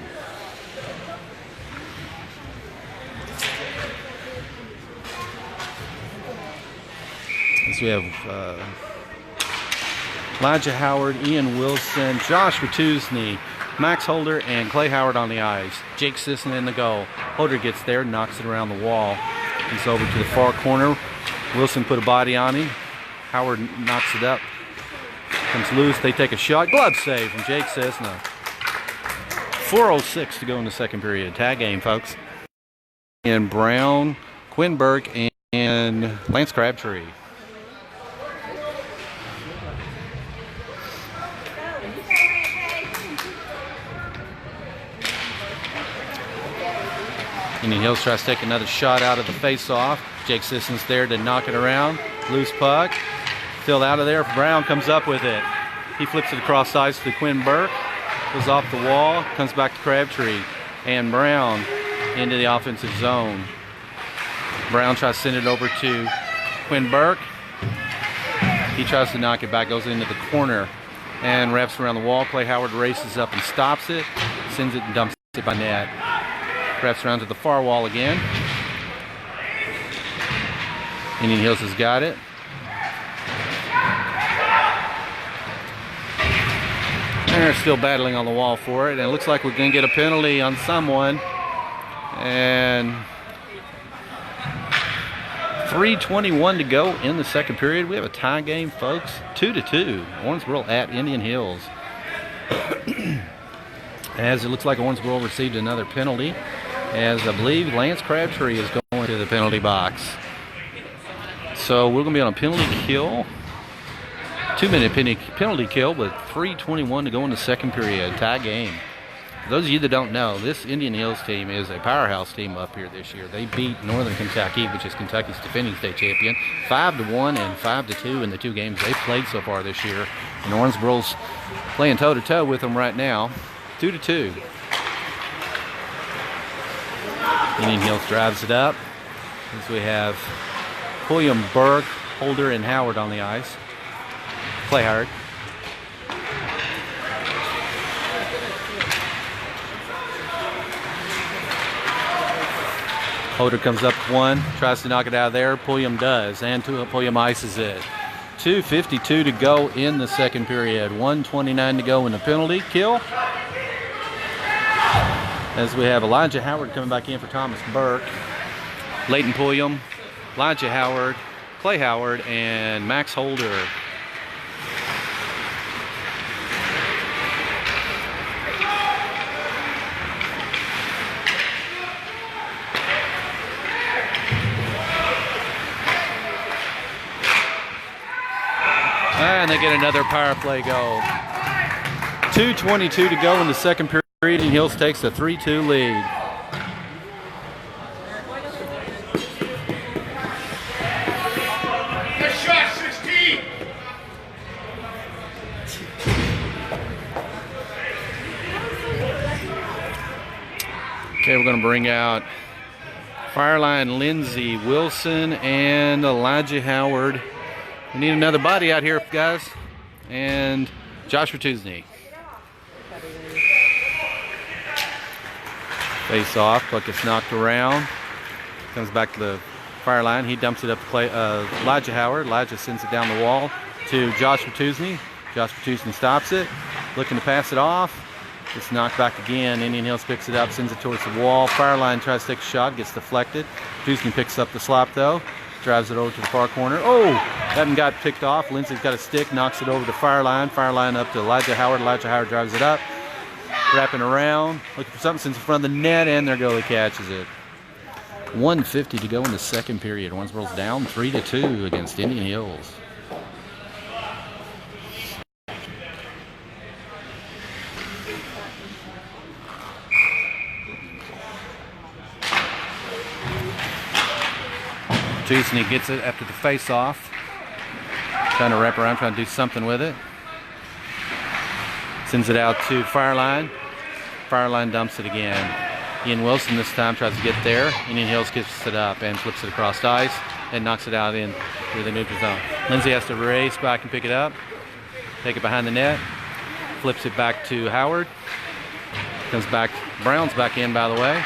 So we have Elijah Howard, Ian Wilson, Josh Ratuzny, Max Holder, and Clay Howard on the ice. Jake Sisson in the goal. Holder gets there, knocks it around the wall. He's over to the far corner. Wilson put a body on him. Howard knocks it up. Comes loose. They take a shot. Glove save from Jake Sisson. 4:06 to go in the second period. Tag game, folks. And Brown, Quinn Burke, and Lance Crabtree. Indian Hills tries to take another shot out of the face-off. Jake Sisson's there to knock it around. Loose puck. Filled out of there. Brown comes up with it. He flips it across the ice to Quinn Burke. Goes off the wall. Comes back to Crabtree. And Brown into the offensive zone. Brown tries to send it over to Quinn Burke. He tries to knock it back. Goes into the corner. And wraps around the wall. Clay Howard races up and stops it. Sends it and dumps it by net. Wraps around to the far wall again. Indian Hills has got it. And they're still battling on the wall for it. And it looks like we're going to get a penalty on someone. And 3:21 to go in the second period. We have a tie game, folks. 2-2. Owensboro at Indian Hills. As it looks like Owensboro received another penalty, as I believe Lance Crabtree is going to the penalty box. So we're going to be on a penalty kill. 2-minute penalty kill with 3:21 to go in the second period. Tie game. For those of you that don't know, this Indian Hills team is a powerhouse team up here this year. They beat Northern Kentucky, which is Kentucky's defending state champion, 5-1 and 5-2 in the two games they've played so far this year. And Owensboro's playing toe-to-toe with them right now. 2-2. Indian Hills drives it up. As we have William Berg, Holder, and Howard on the ice. Clay Howard. Holder comes up one, tries to knock it out of there. Pulliam does, and Pulliam ices it. 2:52 to go in the second period. 1:29 to go in the penalty kill. As we have Elijah Howard coming back in for Thomas Burke. Leighton Pulliam, Elijah Howard, Clay Howard, and Max Holder. And they get another power play goal. 2:22 to go in the second period, and Hills takes a 3-2 lead. Good shot, 16. Okay, we're going to bring out Fireline Lindsey Wilson and Elijah Howard. We need another body out here, guys. And Josh Tuesday. Face off, puck gets knocked around. Comes back to the fire line. He dumps it up to Elijah Howard. Elijah sends it down the wall to Josh Tuesday. Josh Tuesday stops it, looking to pass it off. It's knocked back again. Indian Hills picks it up, sends it towards the wall. Fireline tries to take a shot, gets deflected. Tuesday picks up the slop though. Drives it over to the far corner. Oh, that one got picked off. Lindsey's got a stick, knocks it over to Fireline. Fireline up to Elijah Howard. Elijah Howard drives it up. Wrapping around, looking for something, sends in front of the net, and their goalie catches it. 1:50 to go in the second period. Owensboro's down 3-2 against Indian Hills. Tuesday gets it after the face-off. Trying to wrap around, trying to do something with it. Sends it out to Fireline. Fireline dumps it again. Ian Wilson this time tries to get there. Indian Hills gets it up and flips it across the ice and knocks it out in through the neutral zone. Lindsey has to race back and pick it up. Take it behind the net. Flips it back to Howard. Comes back. Brown's back in, by the way.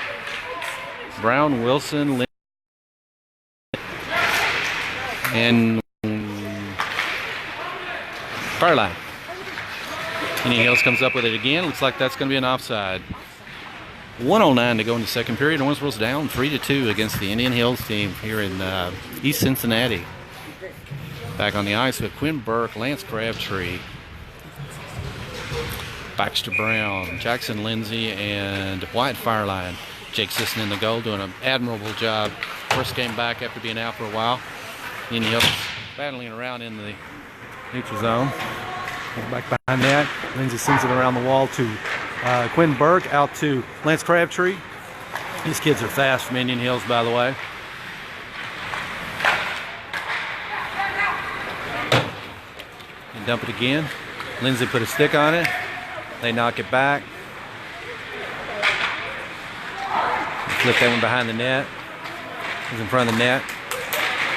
Brown, Wilson, and Fireline. Indian Hills comes up with it again. Looks like that's going to be an offside. 1:09 to go in the second period. Owensboro's down 3-2 against the Indian Hills team here in East Cincinnati. Back on the ice with Quinn Burke, Lance Crabtree, Baxter Brown, Jackson Lindsey, and Wyatt Fireline. Jake Sisson in the goal, doing an admirable job. First game back after being out for a while. Indian Hills battling around in the neutral zone. Back behind that, Lindsey sends it around the wall to Quinn Burke, out to Lance Crabtree. These kids are fast from Indian Hills, by the way. And dump it again. Lindsey put a stick on it. They knock it back. Flip that one behind the net. It's in front of the net.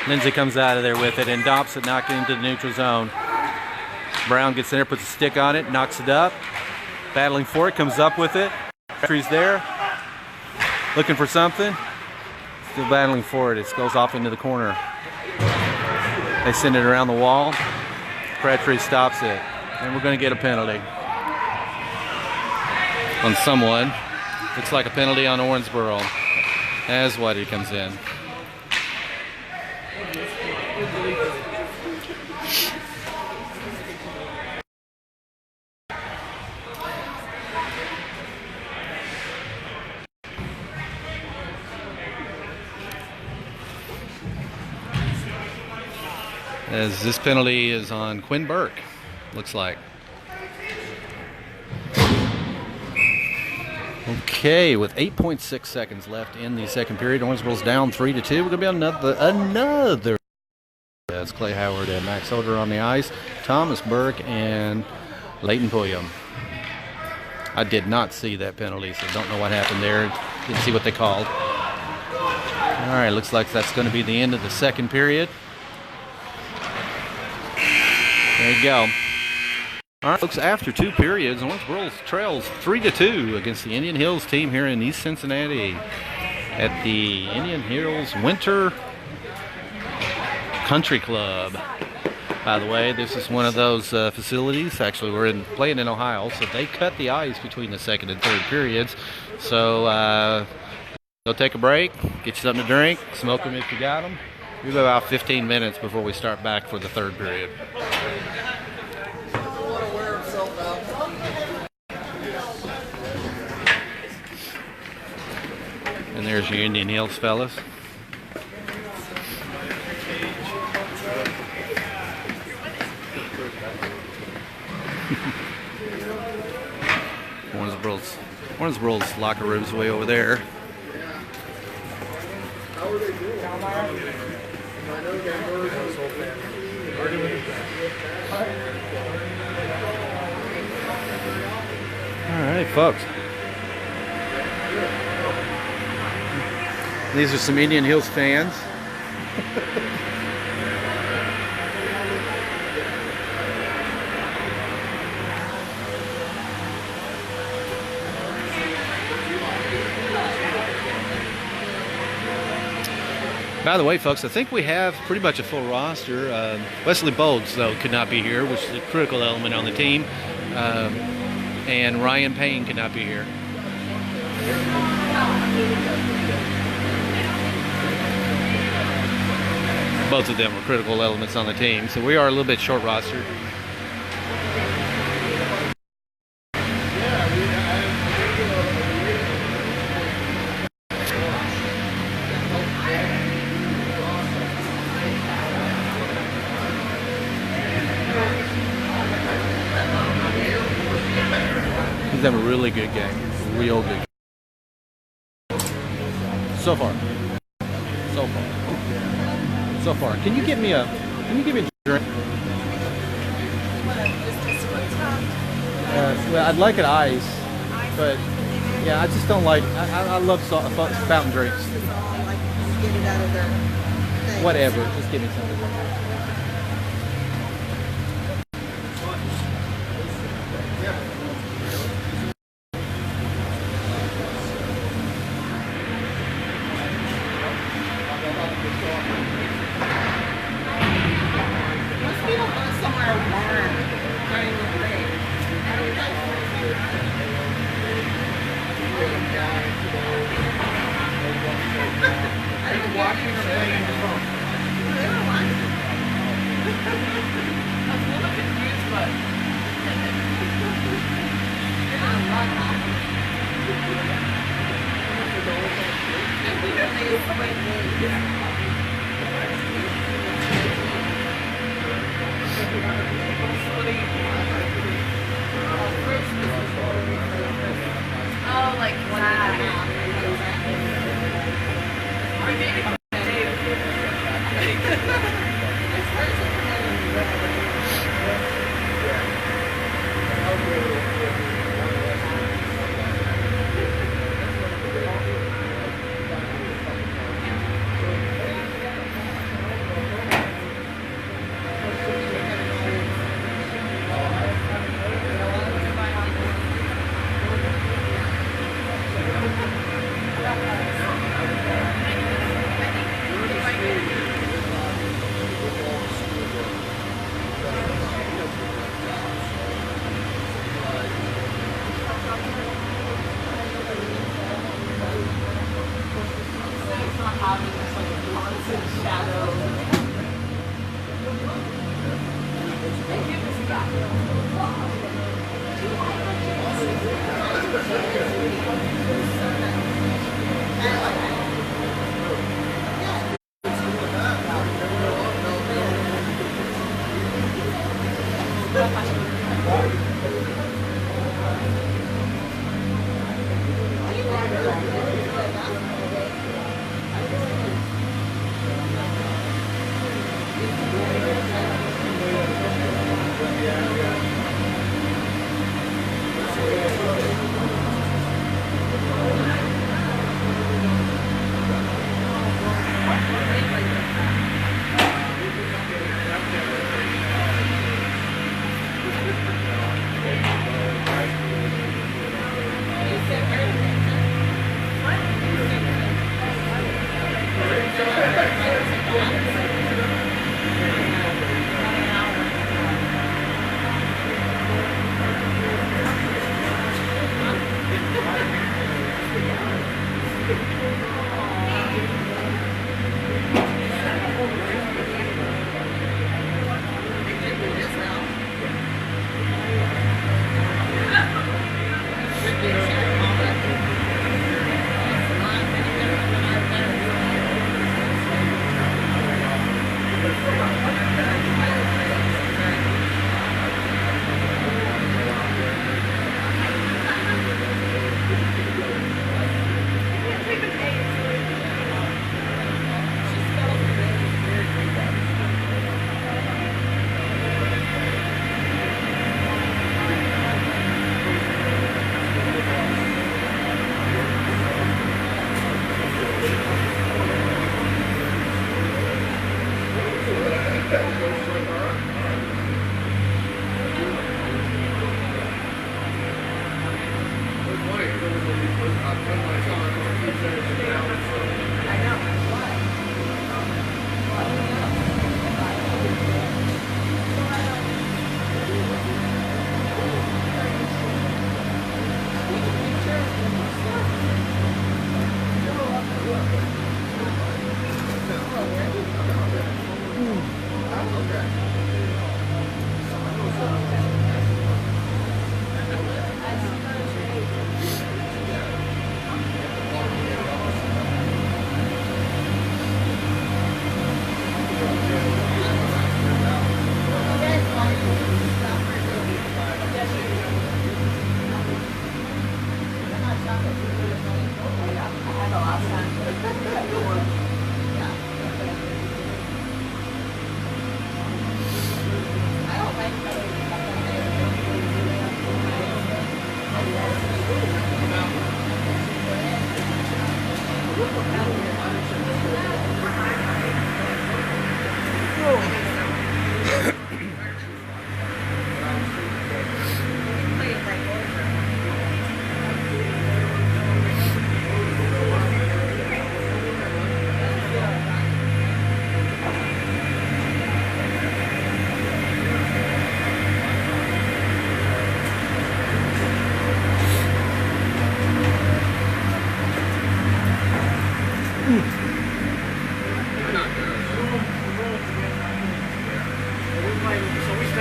Lindsey comes out of there with it and dumps it, knocked it into the neutral zone. Brown gets in there, puts a stick on it, knocks it up. Battling for it, comes up with it. Crabtree's there, looking for something. Still battling for it. It goes off into the corner. They send it around the wall. Crabtree stops it. And we're going to get a penalty on someone. Looks like a penalty on Owensboro as Whitey comes in. As this penalty is on Quinn Burke, looks like. Okay, with 8.6 seconds left in the second period, Owensboro's down 3-2. We're going to be on another. has Clay Howard and Max Holder on the ice, Thomas Burke and Leighton Pulliam. I did not see that penalty, so don't know what happened there. Didn't see what they called. All right, looks like that's going to be the end of the second period. There you go. All right, folks, after 2 periods, Owensboro trails 3-2 against the Indian Hills team here in East Cincinnati at the Indian Hills Winter Country Club. By the way, this is one of those facilities. Actually, we're playing in Ohio, so they cut the ice between the second and third periods. So go take a break, get you something to drink, smoke them if you got them. We've got about 15 minutes before we start back for the third period. And there's your Indian Hills fellas. Owensboro's locker room's way over there. All right, folks. These are some Indian Hills fans. By the way, folks, I think we have pretty much a full roster. Wesley Bolds, though, could not be here, which is a critical element on the team. And Ryan Payne could not be here. Both of them were critical elements on the team, so we are a little bit short rostered. He's having a really good game, real good game. So far. Can you give me a drink? Well, I'd like it ice, but yeah, I just don't like. I love fountain drinks. Whatever, just give me something. Oh, like that.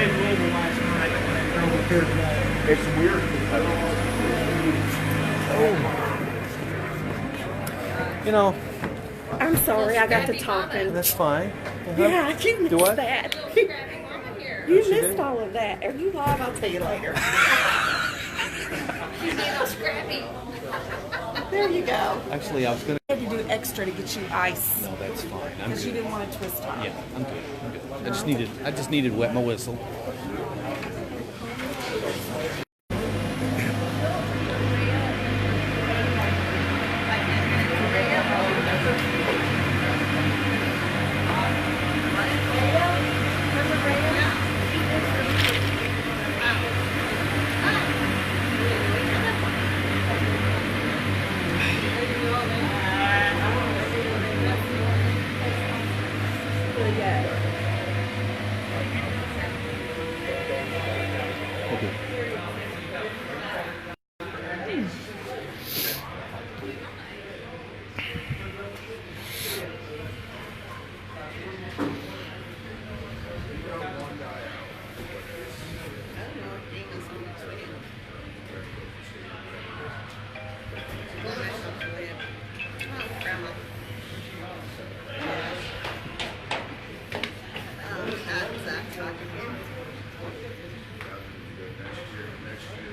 played Louisville last night. They're over here today. It's weird because You know, I'm sorry, I got to talking. that's fine. Yeah, you missed Do what? that. You missed all of that. Are you live? I'll tell you later. There you go. Actually, I was going to. I had to do extra to get you ice No, that's fine. I'm because you good. didn't want to twist off. Yeah, I'm good. I'm good. I just needed to wet my whistle. Okay.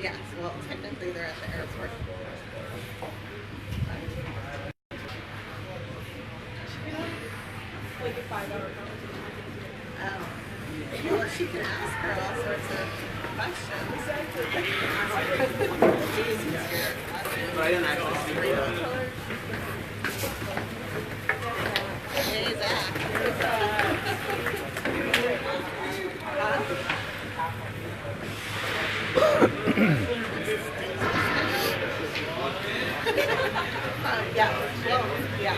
Yes, well, technically they're at the airport. Well, she can ask her all sorts of questions. But I didn't actually see her. Hey, Zach. Yeah, well, yeah.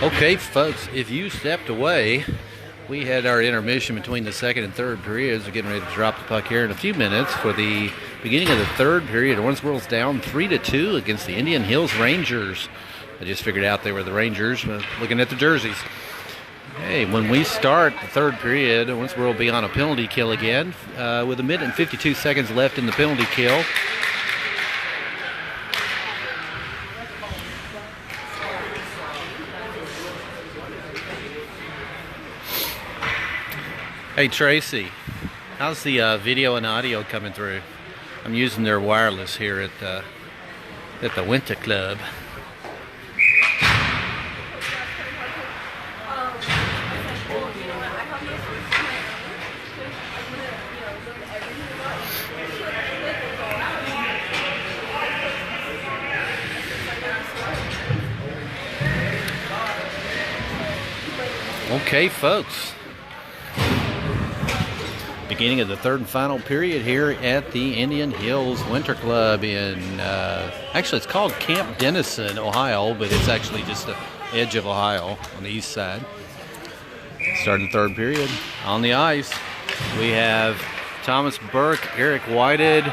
Okay, folks, if you stepped away, we had our intermission between the second and third periods. We're getting ready to drop the puck here in a few minutes for the beginning of the third period. Owensboro's down 3-2 against the Indian Hills Rangers. I just figured out they were the Rangers, looking at the jerseys. Hey, when we start the third period, Owensboro will be on a penalty kill again with 1 minute and 52 seconds left in the penalty kill. Hey Tracy, how's the video and audio coming through? I'm using their wireless here at the Winter Club. Okay, folks. Beginning of the third and final period here at the Indian Hills Winter Club in, actually it's called Camp Dennison, Ohio, but it's actually just the edge of Ohio on the east side. Starting the third period. On the ice, we have Thomas Burke, Eric Whited,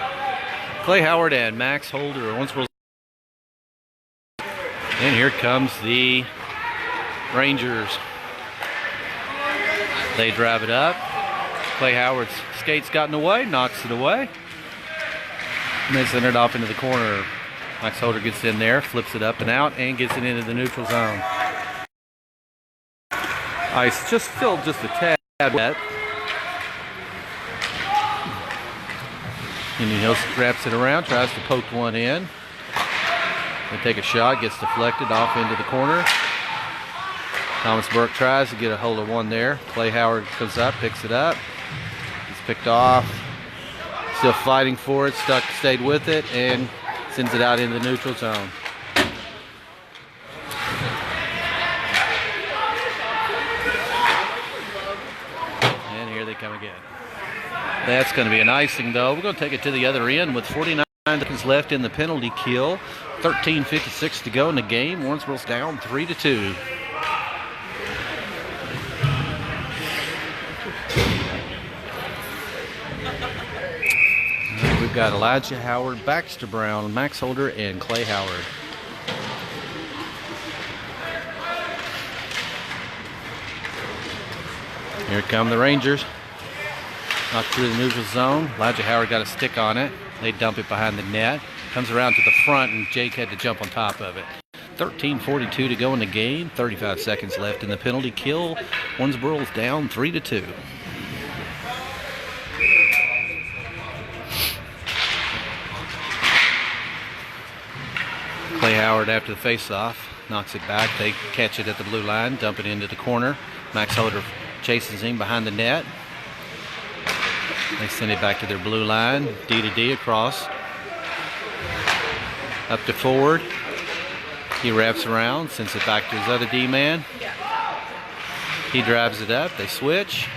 Clay Howard, and Max Holder. And here comes the Rangers. They drive it up. Clay Howard's skate's gotten away, knocks it away. And they send it off into the corner. Max Holder gets in there, flips it up and out, and gets it into the neutral zone. Ice just filled just a tad wet. Indian Hills wraps it around, tries to poke one in. They take a shot, gets deflected off into the corner. Thomas Burke tries to get a hold of one there. Clay Howard comes up, picks it up. He's picked off. Still fighting for it, stayed with it, and sends it out into the neutral zone. And here they come again. That's going to be an icing, though. We're going to take it to the other end with 49. 9 seconds left in the penalty kill. 13:56 to go in the game. Owensboro's down 3-2. We've got Elijah Howard, Baxter Brown, Max Holder, and Clay Howard. Here come the Rangers. Knocked through the neutral zone. Elijah Howard got a stick on it. They dump it behind the net. Comes around to the front, and Jake had to jump on top of it. 13:42 to go in the game. 35 seconds left in the penalty kill. Owensboro's down 3-2. Clay Howard, after the face-off, knocks it back. They catch it at the blue line, dump it into the corner. Max Holder chases him behind the net. They send it back to their blue line. D to D across. Up to forward. He wraps around, sends it back to his other D-man. He drives it up. They switch.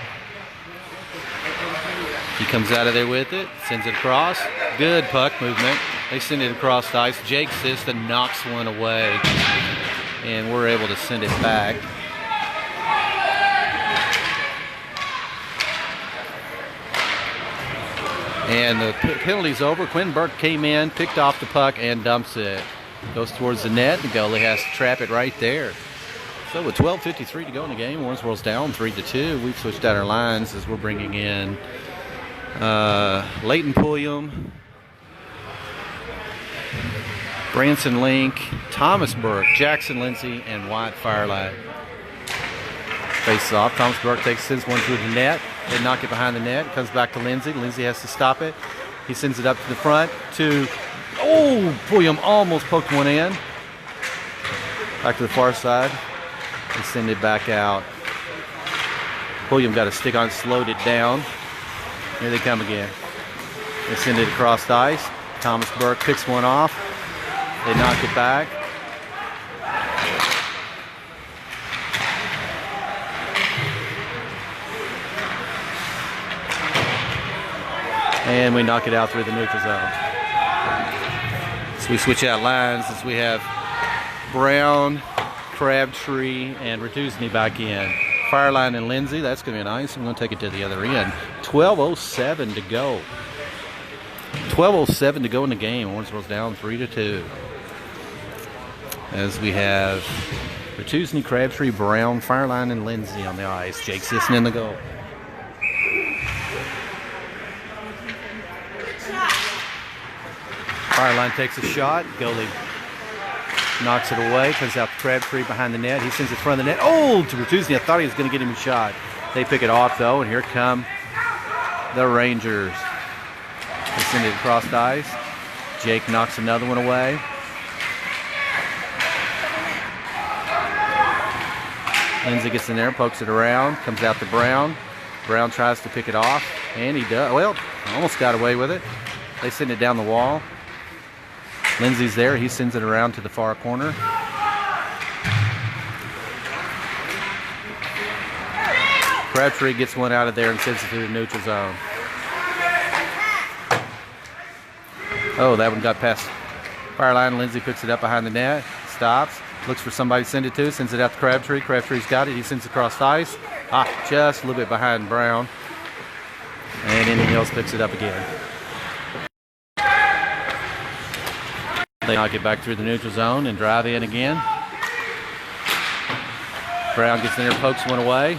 He comes out of there with it, sends it across. Good puck movement. They send it across the ice. Jake Sista knocks one away, and we're able to send it back. And the penalty's over. Quinn Burke came in, picked off the puck, and dumps it. Goes towards the net. The goalie has to trap it right there. So with 12:53 to go in the game, Owensboro's down 3-2. We've switched out our lines as we're bringing in Leighton Pulliam, Branson Link, Thomas Burke, Jackson Lindsay, and Wyatt Firelight. Face off. Thomas Burke sends one through the net. They knock it behind the net. It comes back to Lindsay. Lindsay has to stop it. He sends it up to the front to... Oh! Pulliam almost poked one in. Back to the far side. They send it back out. Pulliam got a stick on it, slowed it down. Here they come again. They send it across the ice. Thomas Burke picks one off. They knock it back. And we knock it out through the neutral zone. So we switch out lines as we have Brown, Crabtree, and Ratuzny back in. Fireline and Lindsay, that's going to be nice. I'm going to take it to the other end. 12:07 to go. 12:07 to go in the game. Owensboro's down 3-2. As we have Ratuzny, Crabtree, Brown, Fireline, and Lindsay on the ice. Jake Sisson in the goal. Fireline takes a shot. Goalie knocks it away. Comes out to Crabtree behind the net. He sends it in front of the net. Oh, to Ratuzny. I thought he was going to get him a shot. They pick it off, though, and here come the Rangers. They send it across the ice. Jake knocks another one away. Lindsay gets in there, pokes it around, comes out to Brown. Brown tries to pick it off, and he does. Well, almost got away with it. They send it down the wall. Lindsay's there. He sends it around to the far corner. Crabtree gets one out of there and sends it to the neutral zone. Oh, that one got past Fireline. Lindsay picks it up behind the net, stops, looks for somebody to send it to, sends it out to Crabtree. Crabtree's got it. He sends it across the ice. Just a little bit behind Brown. And Indian Hills picks it up again. They knock it back through the neutral zone and drive in again. Brown gets in there, pokes one away,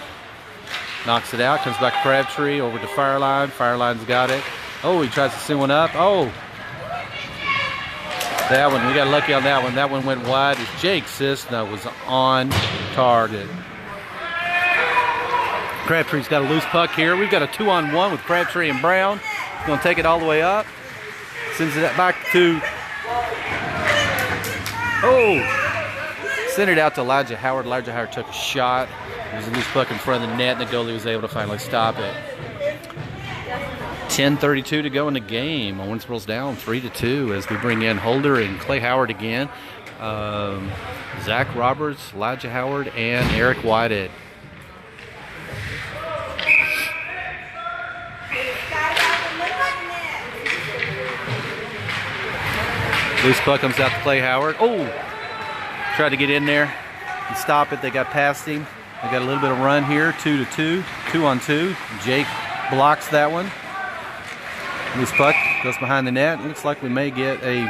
knocks it out, comes back to Crabtree, over to Fireline. Fireline's got it. Oh, he tries to send one up. Oh, that one, we got lucky on that one. That one went wide as Jake Sisna was on target. Crabtree's got a loose puck here. We've got a 2-on-1 with Crabtree and Brown. He's going to take it all the way up. Sends it back to... Oh! Sent it out to Elijah Howard. Elijah Howard took a shot. There was a loose puck in front of the net, and the goalie was able to finally stop it. 10:32 to go in the game. Owensboro's down 3-2 as we bring in Holder and Clay Howard again. Zach Roberts, Elijah Howard, and Eric Whitehead. Loose puck comes out to Clay Howard. Oh! Tried to get in there and stop it. They got past him. They got a little bit of run here. 2-2. 2-on-2. Jake blocks that one. Loose puck goes behind the net. Looks like we may get a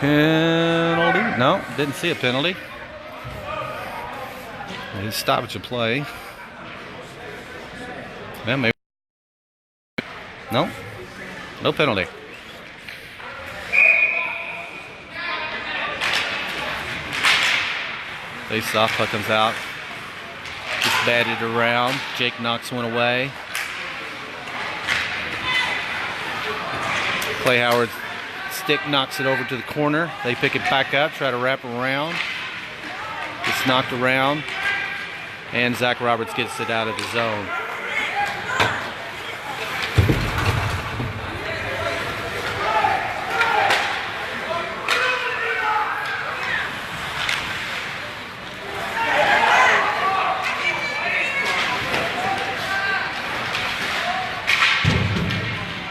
penalty. No, didn't see a penalty. It's stoppage of play. Yeah, maybe. No. No penalty. Face off, puck comes out. Just batted around. Jake knocks one away. Clay Howard's stick knocks it over to the corner. They pick it back up, try to wrap around. It's knocked around. And Zach Roberts gets it out of the zone.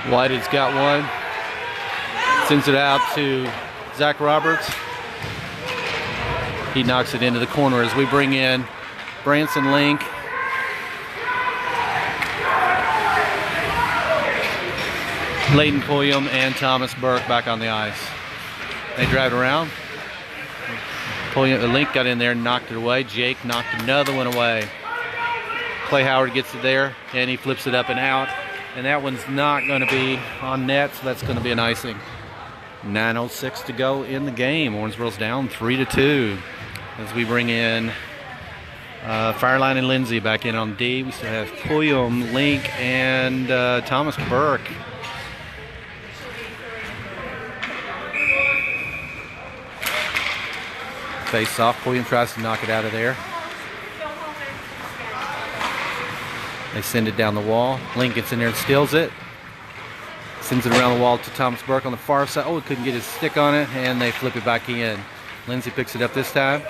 Whitey's got one. Sends it out to Zach Roberts. He knocks it into the corner as we bring in Branson Link. Leighton Pulliam and Thomas Burke back on the ice. They drive it around. Link got in there and knocked it away. Jake knocked another one away. Clay Howard gets it there and he flips it up and out. And that one's not going to be on net, so that's going to be an icing. 9:06 to go in the game. Owensboro's down 3-2 as we bring in Fireline and Lindsay back in on D. We still have Pulliam, Link, and Thomas Burke. Face off. Pulliam tries to knock it out of there. They send it down the wall. Link gets in there and steals it. Sends it around the wall to Thomas Burke on the far side. Oh, he couldn't get his stick on it, and they flip it back in. Lindsay picks it up this time.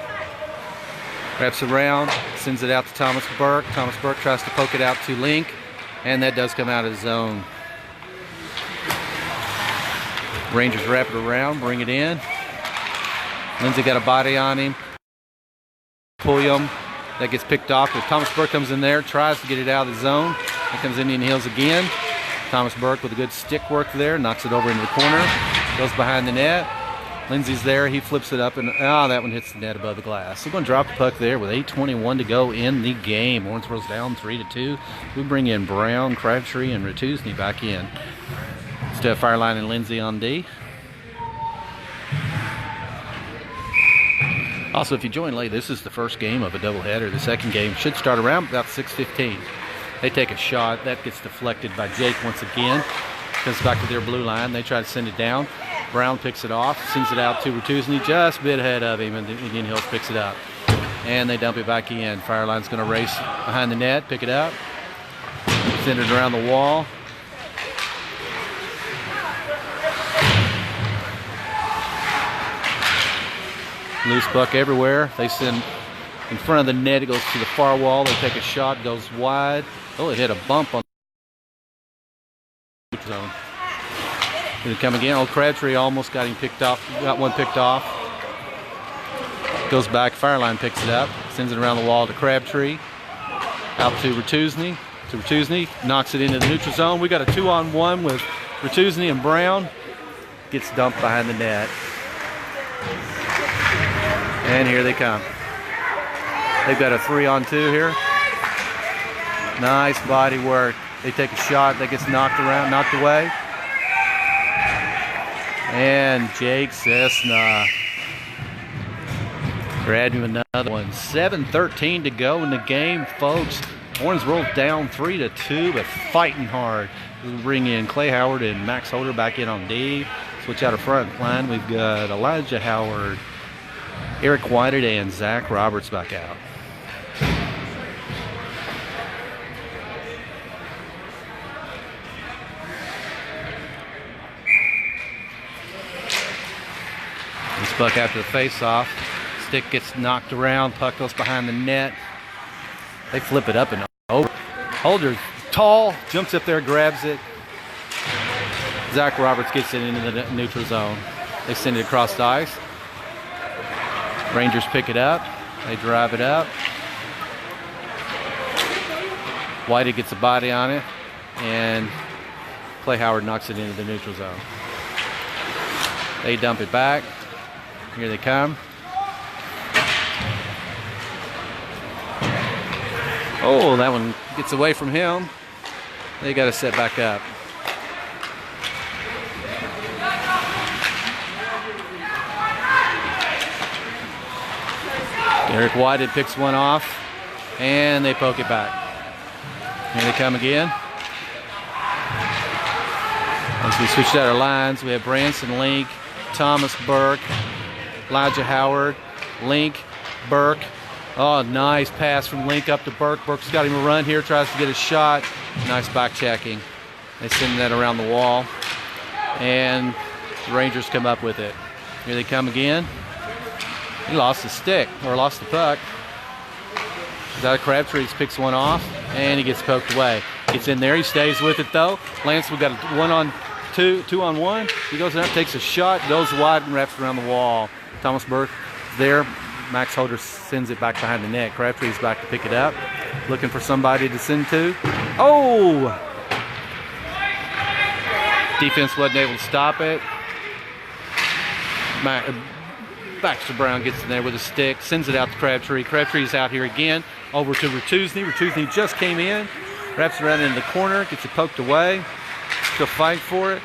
Wraps it around, sends it out to Thomas Burke. Thomas Burke tries to poke it out to Link, and that does come out of the zone. Rangers wrap it around, bring it in. Lindsay got a body on him. Pulliam. That gets picked off, but Thomas Burke comes in there, tries to get it out of the zone. Here comes Indian Hills again. Thomas Burke with a good stick work there, knocks it over into the corner, goes behind the net. Lindsay's there, he flips it up, and that one hits the net above the glass. We're going to drop the puck there with 8:21 to go in the game. Owensboro's down 3-2. We bring in Brown, Crabtree, and Ratusny back in. Still have Fireline and Lindsay on D. Also, if you join late, this is the first game of a doubleheader. The second game should start around about 6:15. They take a shot. That gets deflected by Jake once again. Comes back to their blue line. They try to send it down. Brown picks it off, sends it out to Ratusny, just a bit ahead of him, and Indian Hills picks it up. And they dump it back in. Fireline's going to race behind the net, pick it up, send it around the wall. Loose puck everywhere. They send in front of the net. It goes to the far wall. They take a shot, goes wide. Oh, it hit a bump on the zone. Did it come again? Oh, Crabtree almost got him picked off. Got one picked off. Goes back. Fireline picks it up. Sends it around the wall to Crabtree. Out to Ratusny. Knocks it into the neutral zone. We got a 2-on-1 with Ratusny and Brown. Gets dumped behind the net. And here they come. They've got a 3-on-2 here. Nice body work. They take a shot that gets knocked away. And Jake Cessna grabbed him another one. 7:13 to go in the game, folks. Owensboro down 3-2, but fighting hard. We bring in Clay Howard and Max Holder back in on D. Switch out of front line. We've got Elijah Howard, Eric Whited, and Zach Roberts back out. This puck after the face-off. Stick gets knocked around. Puck goes behind the net. They flip it up and over. Holder's tall, jumps up there, grabs it. Zach Roberts gets it into the neutral zone. They send it across the ice. Rangers pick it up. They drive it up. Whitey gets a body on it, and Clay Howard knocks it into the neutral zone. They dump it back. Here they come. Oh, that one gets away from him. They got to set back up. Eric Whited picks one off, and they poke it back. Here they come again. As we switch out our lines, we have Branson Link, Thomas Burke, Elijah Howard, Link, Burke. Oh, nice pass from Link up to Burke. Burke's got him a run here, tries to get a shot. Nice back checking. They send that around the wall, and the Rangers come up with it. Here they come again. He lost the stick, or lost the puck. Got a Crabtree, picks one off, and he gets poked away. Gets in there, he stays with it though. Lance, we got a 1-on-2, 2-on-1. He goes up, takes a shot, goes wide, and wraps around the wall. Thomas Burke there. Max Holder sends it back behind the net. Crabtree's back to pick it up, looking for somebody to send to. Oh! Defense wasn't able to stop it. Baxter Brown gets in there with a stick, sends it out to Crabtree. Crabtree's out here again, over to Ratusny. Ratusny just came in, wraps it around into the corner, gets it poked away. Still fight for it.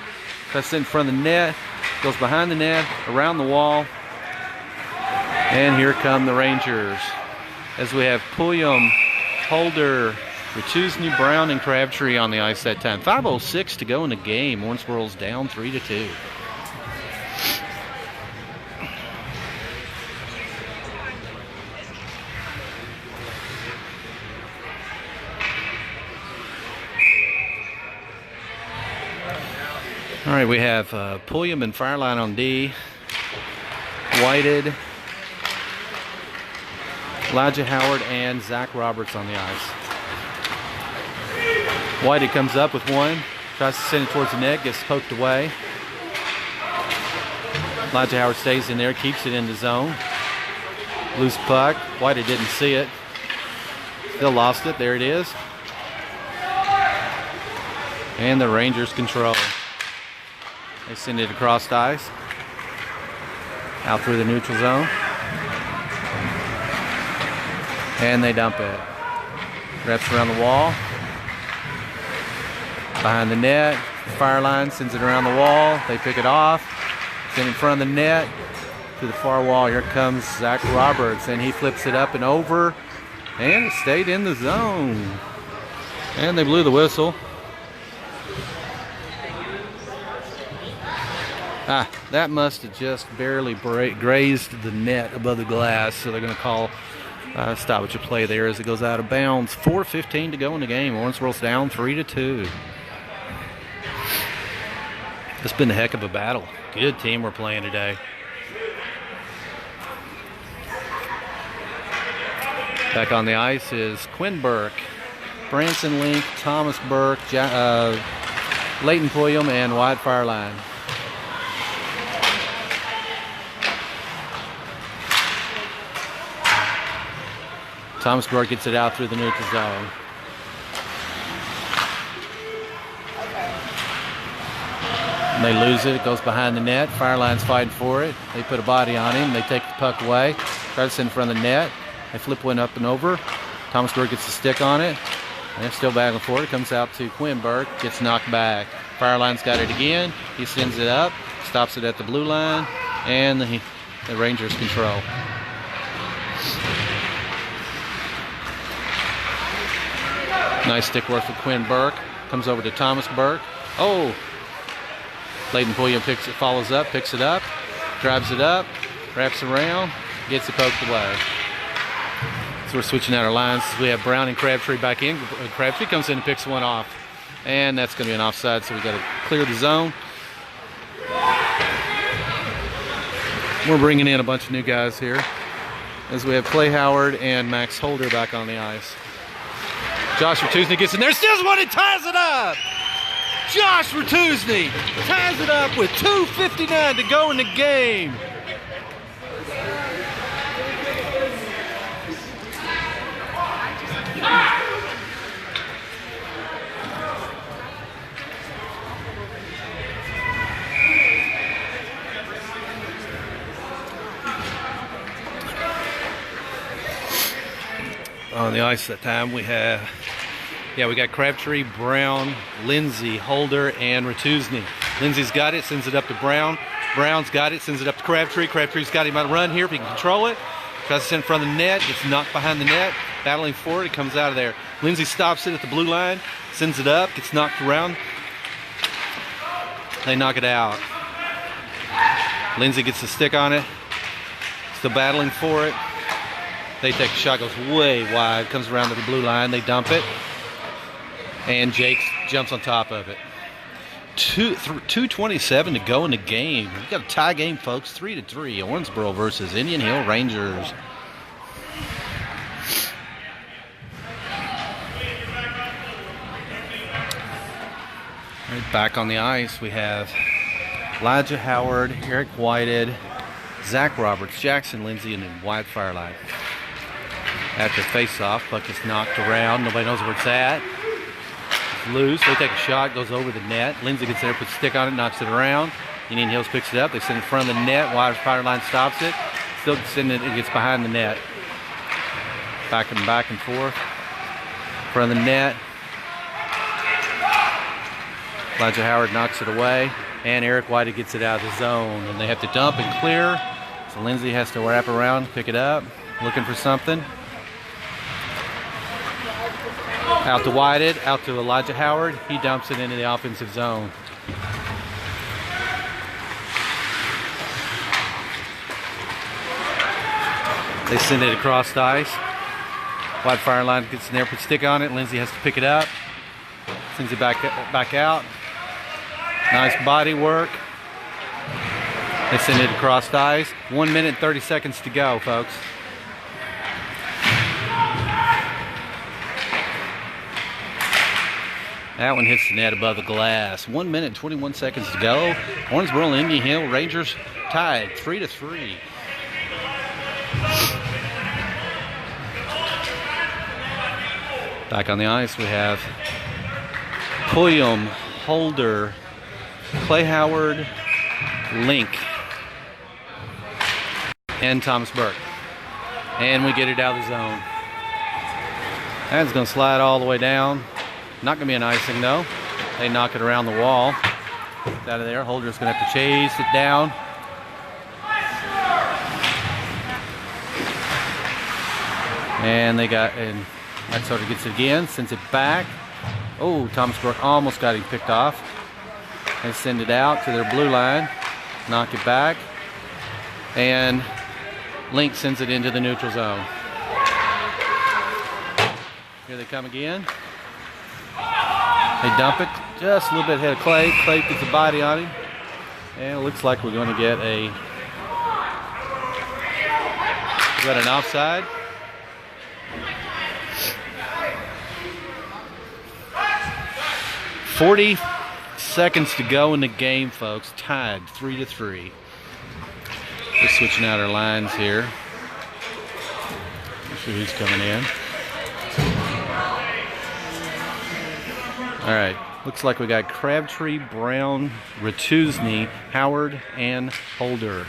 That's in front of the net, goes behind the net, around the wall. And here come the Rangers. As we have Pulliam, Holder, Ratusny, Brown, and Crabtree on the ice that time. 5:06 to go in the game. Owensboro's down 3-2. All right, we have Pulliam and Fireline on D. Whited, Elijah Howard, and Zach Roberts on the ice. Whitey comes up with one, tries to send it towards the net, gets poked away. Elijah Howard stays in there, keeps it in the zone. Loose puck. Whitey didn't see it. Still lost it. There it is. And the Rangers control. They send it across the ice. Out through the neutral zone. And they dump it. Wraps around the wall. Behind the net. Fireline sends it around the wall. They pick it off. Send it in front of the net. To the far wall. Here comes Zach Roberts. And he flips it up and over. And it stayed in the zone. And they blew the whistle. That must have just barely grazed the net above the glass. So they're going to call stoppage of play there as it goes out of bounds. 4:15 to go in the game. Owensboro's down 3-2. It's been a heck of a battle. Good team we're playing today. Back on the ice is Quinn Burke, Branson Link, Thomas Burke, Leighton Pulliam, and Wyatt Fireline. Thomas Burke gets it out through the neutral zone. And they lose it. It goes behind the net. Fireline's fighting for it. They put a body on him. They take the puck away. Try to send in front of the net. They flip one up and over. Thomas Burke gets the stick on it. And they're still battling for it. It comes out to Quinn Burke. Gets knocked back. Fireline's got it again. He sends it up. Stops it at the blue line. And the Rangers control. Nice stick work for Quinn Burke. Comes over to Thomas Burke. Oh! Leighton Pulliam follows up, picks it up, drives it up, wraps around, gets it poked away. So we're switching out our lines. We have Brown and Crabtree back in. Crabtree comes in and picks one off. And that's going to be an offside, so we've got to clear the zone. We're bringing in a bunch of new guys here as we have Clay Howard and Max Holder back on the ice. Josh Ratusny gets in there, steals one and ties it up. Josh Ratuzni ties it up with 2:59 to go in the game. On the ice that time we have, we got Crabtree, Brown, Lindsay, Holder, and Ratuzni. Lindsay's got it, sends it up to Brown. Brown's got it, sends it up to Crabtree. Crabtree's got him on a run here if he can control it. Tries to send it in front of the net, gets knocked behind the net, battling for it, it comes out of there. Lindsay stops it at the blue line, sends it up, gets knocked around. They knock it out. Lindsay gets the stick on it, still battling for it. They take a shot, goes way wide, comes around to the blue line, they dump it, and Jake jumps on top of it. 2:27 to go in the game. We've got a tie game, folks, 3-3, Owensboro versus Indian Hill Rangers. Right back on the ice, we have Elijah Howard, Eric Whited, Zach Roberts, Jackson Lindsay, and then Wyatt Firelight. After face-off, puck is knocked around. Nobody knows where it's at. It's loose. They take a shot, goes over the net. Lindsay gets there, puts a stick on it, knocks it around. Indian Hills picks it up. They send it in front of the net. Wyatt Firelight stops it. Still sending it. It gets behind the net. Back and forth. In front of the net. Elijah Howard knocks it away. And Eric White gets it out of the zone. And they have to dump and clear. So Lindsay has to wrap around, pick it up. Looking for something. Out to Whited, out to Elijah Howard. He dumps it into the offensive zone. They send it across the ice. Wyatt Fireline gets in there, puts a stick on it. Lindsay has to pick it up. Sends it back out. Nice body work. They send it across the ice. 1 minute and 30 seconds to go, folks. That one hits the net above the glass. 1 minute and 21 seconds to go. Owensboro and Indian Hill Rangers tied 3-3. Back on the ice we have Pulliam, Holder, Clay Howard, Link, and Thomas Burke. And we get it out of the zone. That's going to slide all the way down. Not going to be an icing, though. They knock it around the wall. It's out of there. Holder's going to have to chase it down. And that sort of gets it again. Sends it back. Oh, Thomas Burke almost got him picked off. They send it out to their blue line. Knock it back. And Link sends it into the neutral zone. Here they come again. They dump it just a little bit ahead of Clay. Clay puts the body on him. And it looks like we're going to get an offside. "40 seconds to go in the game, folks. Tied 3-3. Just switching out our lines here. Make sure who's coming in. All right, looks like we got Crabtree, Brown, Ratuzni, Howard, and Holder.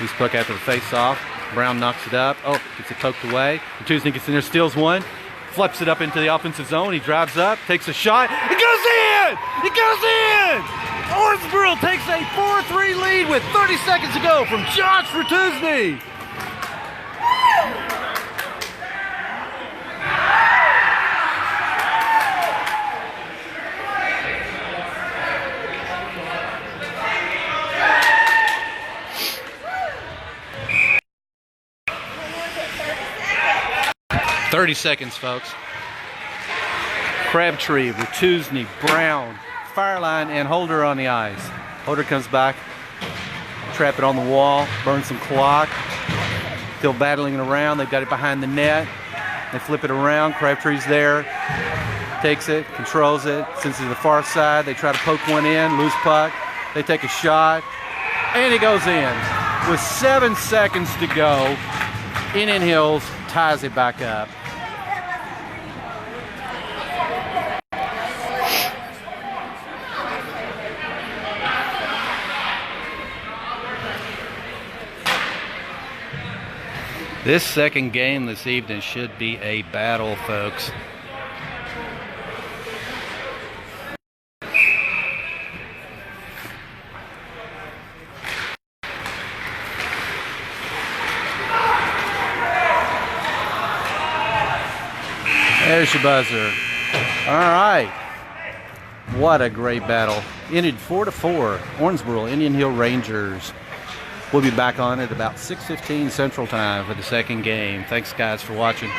Loose puck after the face-off. Brown knocks it up. Oh, gets it poked away. Ratuzni gets in there, steals one, flips it up into the offensive zone. He drives up, takes a shot. It goes in! It goes in! Owensboro takes a 4-3 lead with 30 seconds to go from Josh Ratuzni. 30 seconds, folks. Crabtree, Ratuzni, Brown, Fireline, and Holder on the ice. Holder comes back, trap it on the wall, burn some clock. Still battling it around. They've got it behind the net. They flip it around. Crabtree's there. takes it, controls it. Since it's the far side, they try to poke one in, loose puck. They take a shot, and it goes in. With 7 seconds to go, Indian Hills ties it back up. This second game this evening should be a battle, folks. There's your buzzer. All right. What a great battle. Ended 4-4. Owensboro Indian Hill Rangers. We'll be back on at about 6:15 Central Time for the second game. Thanks, guys, for watching.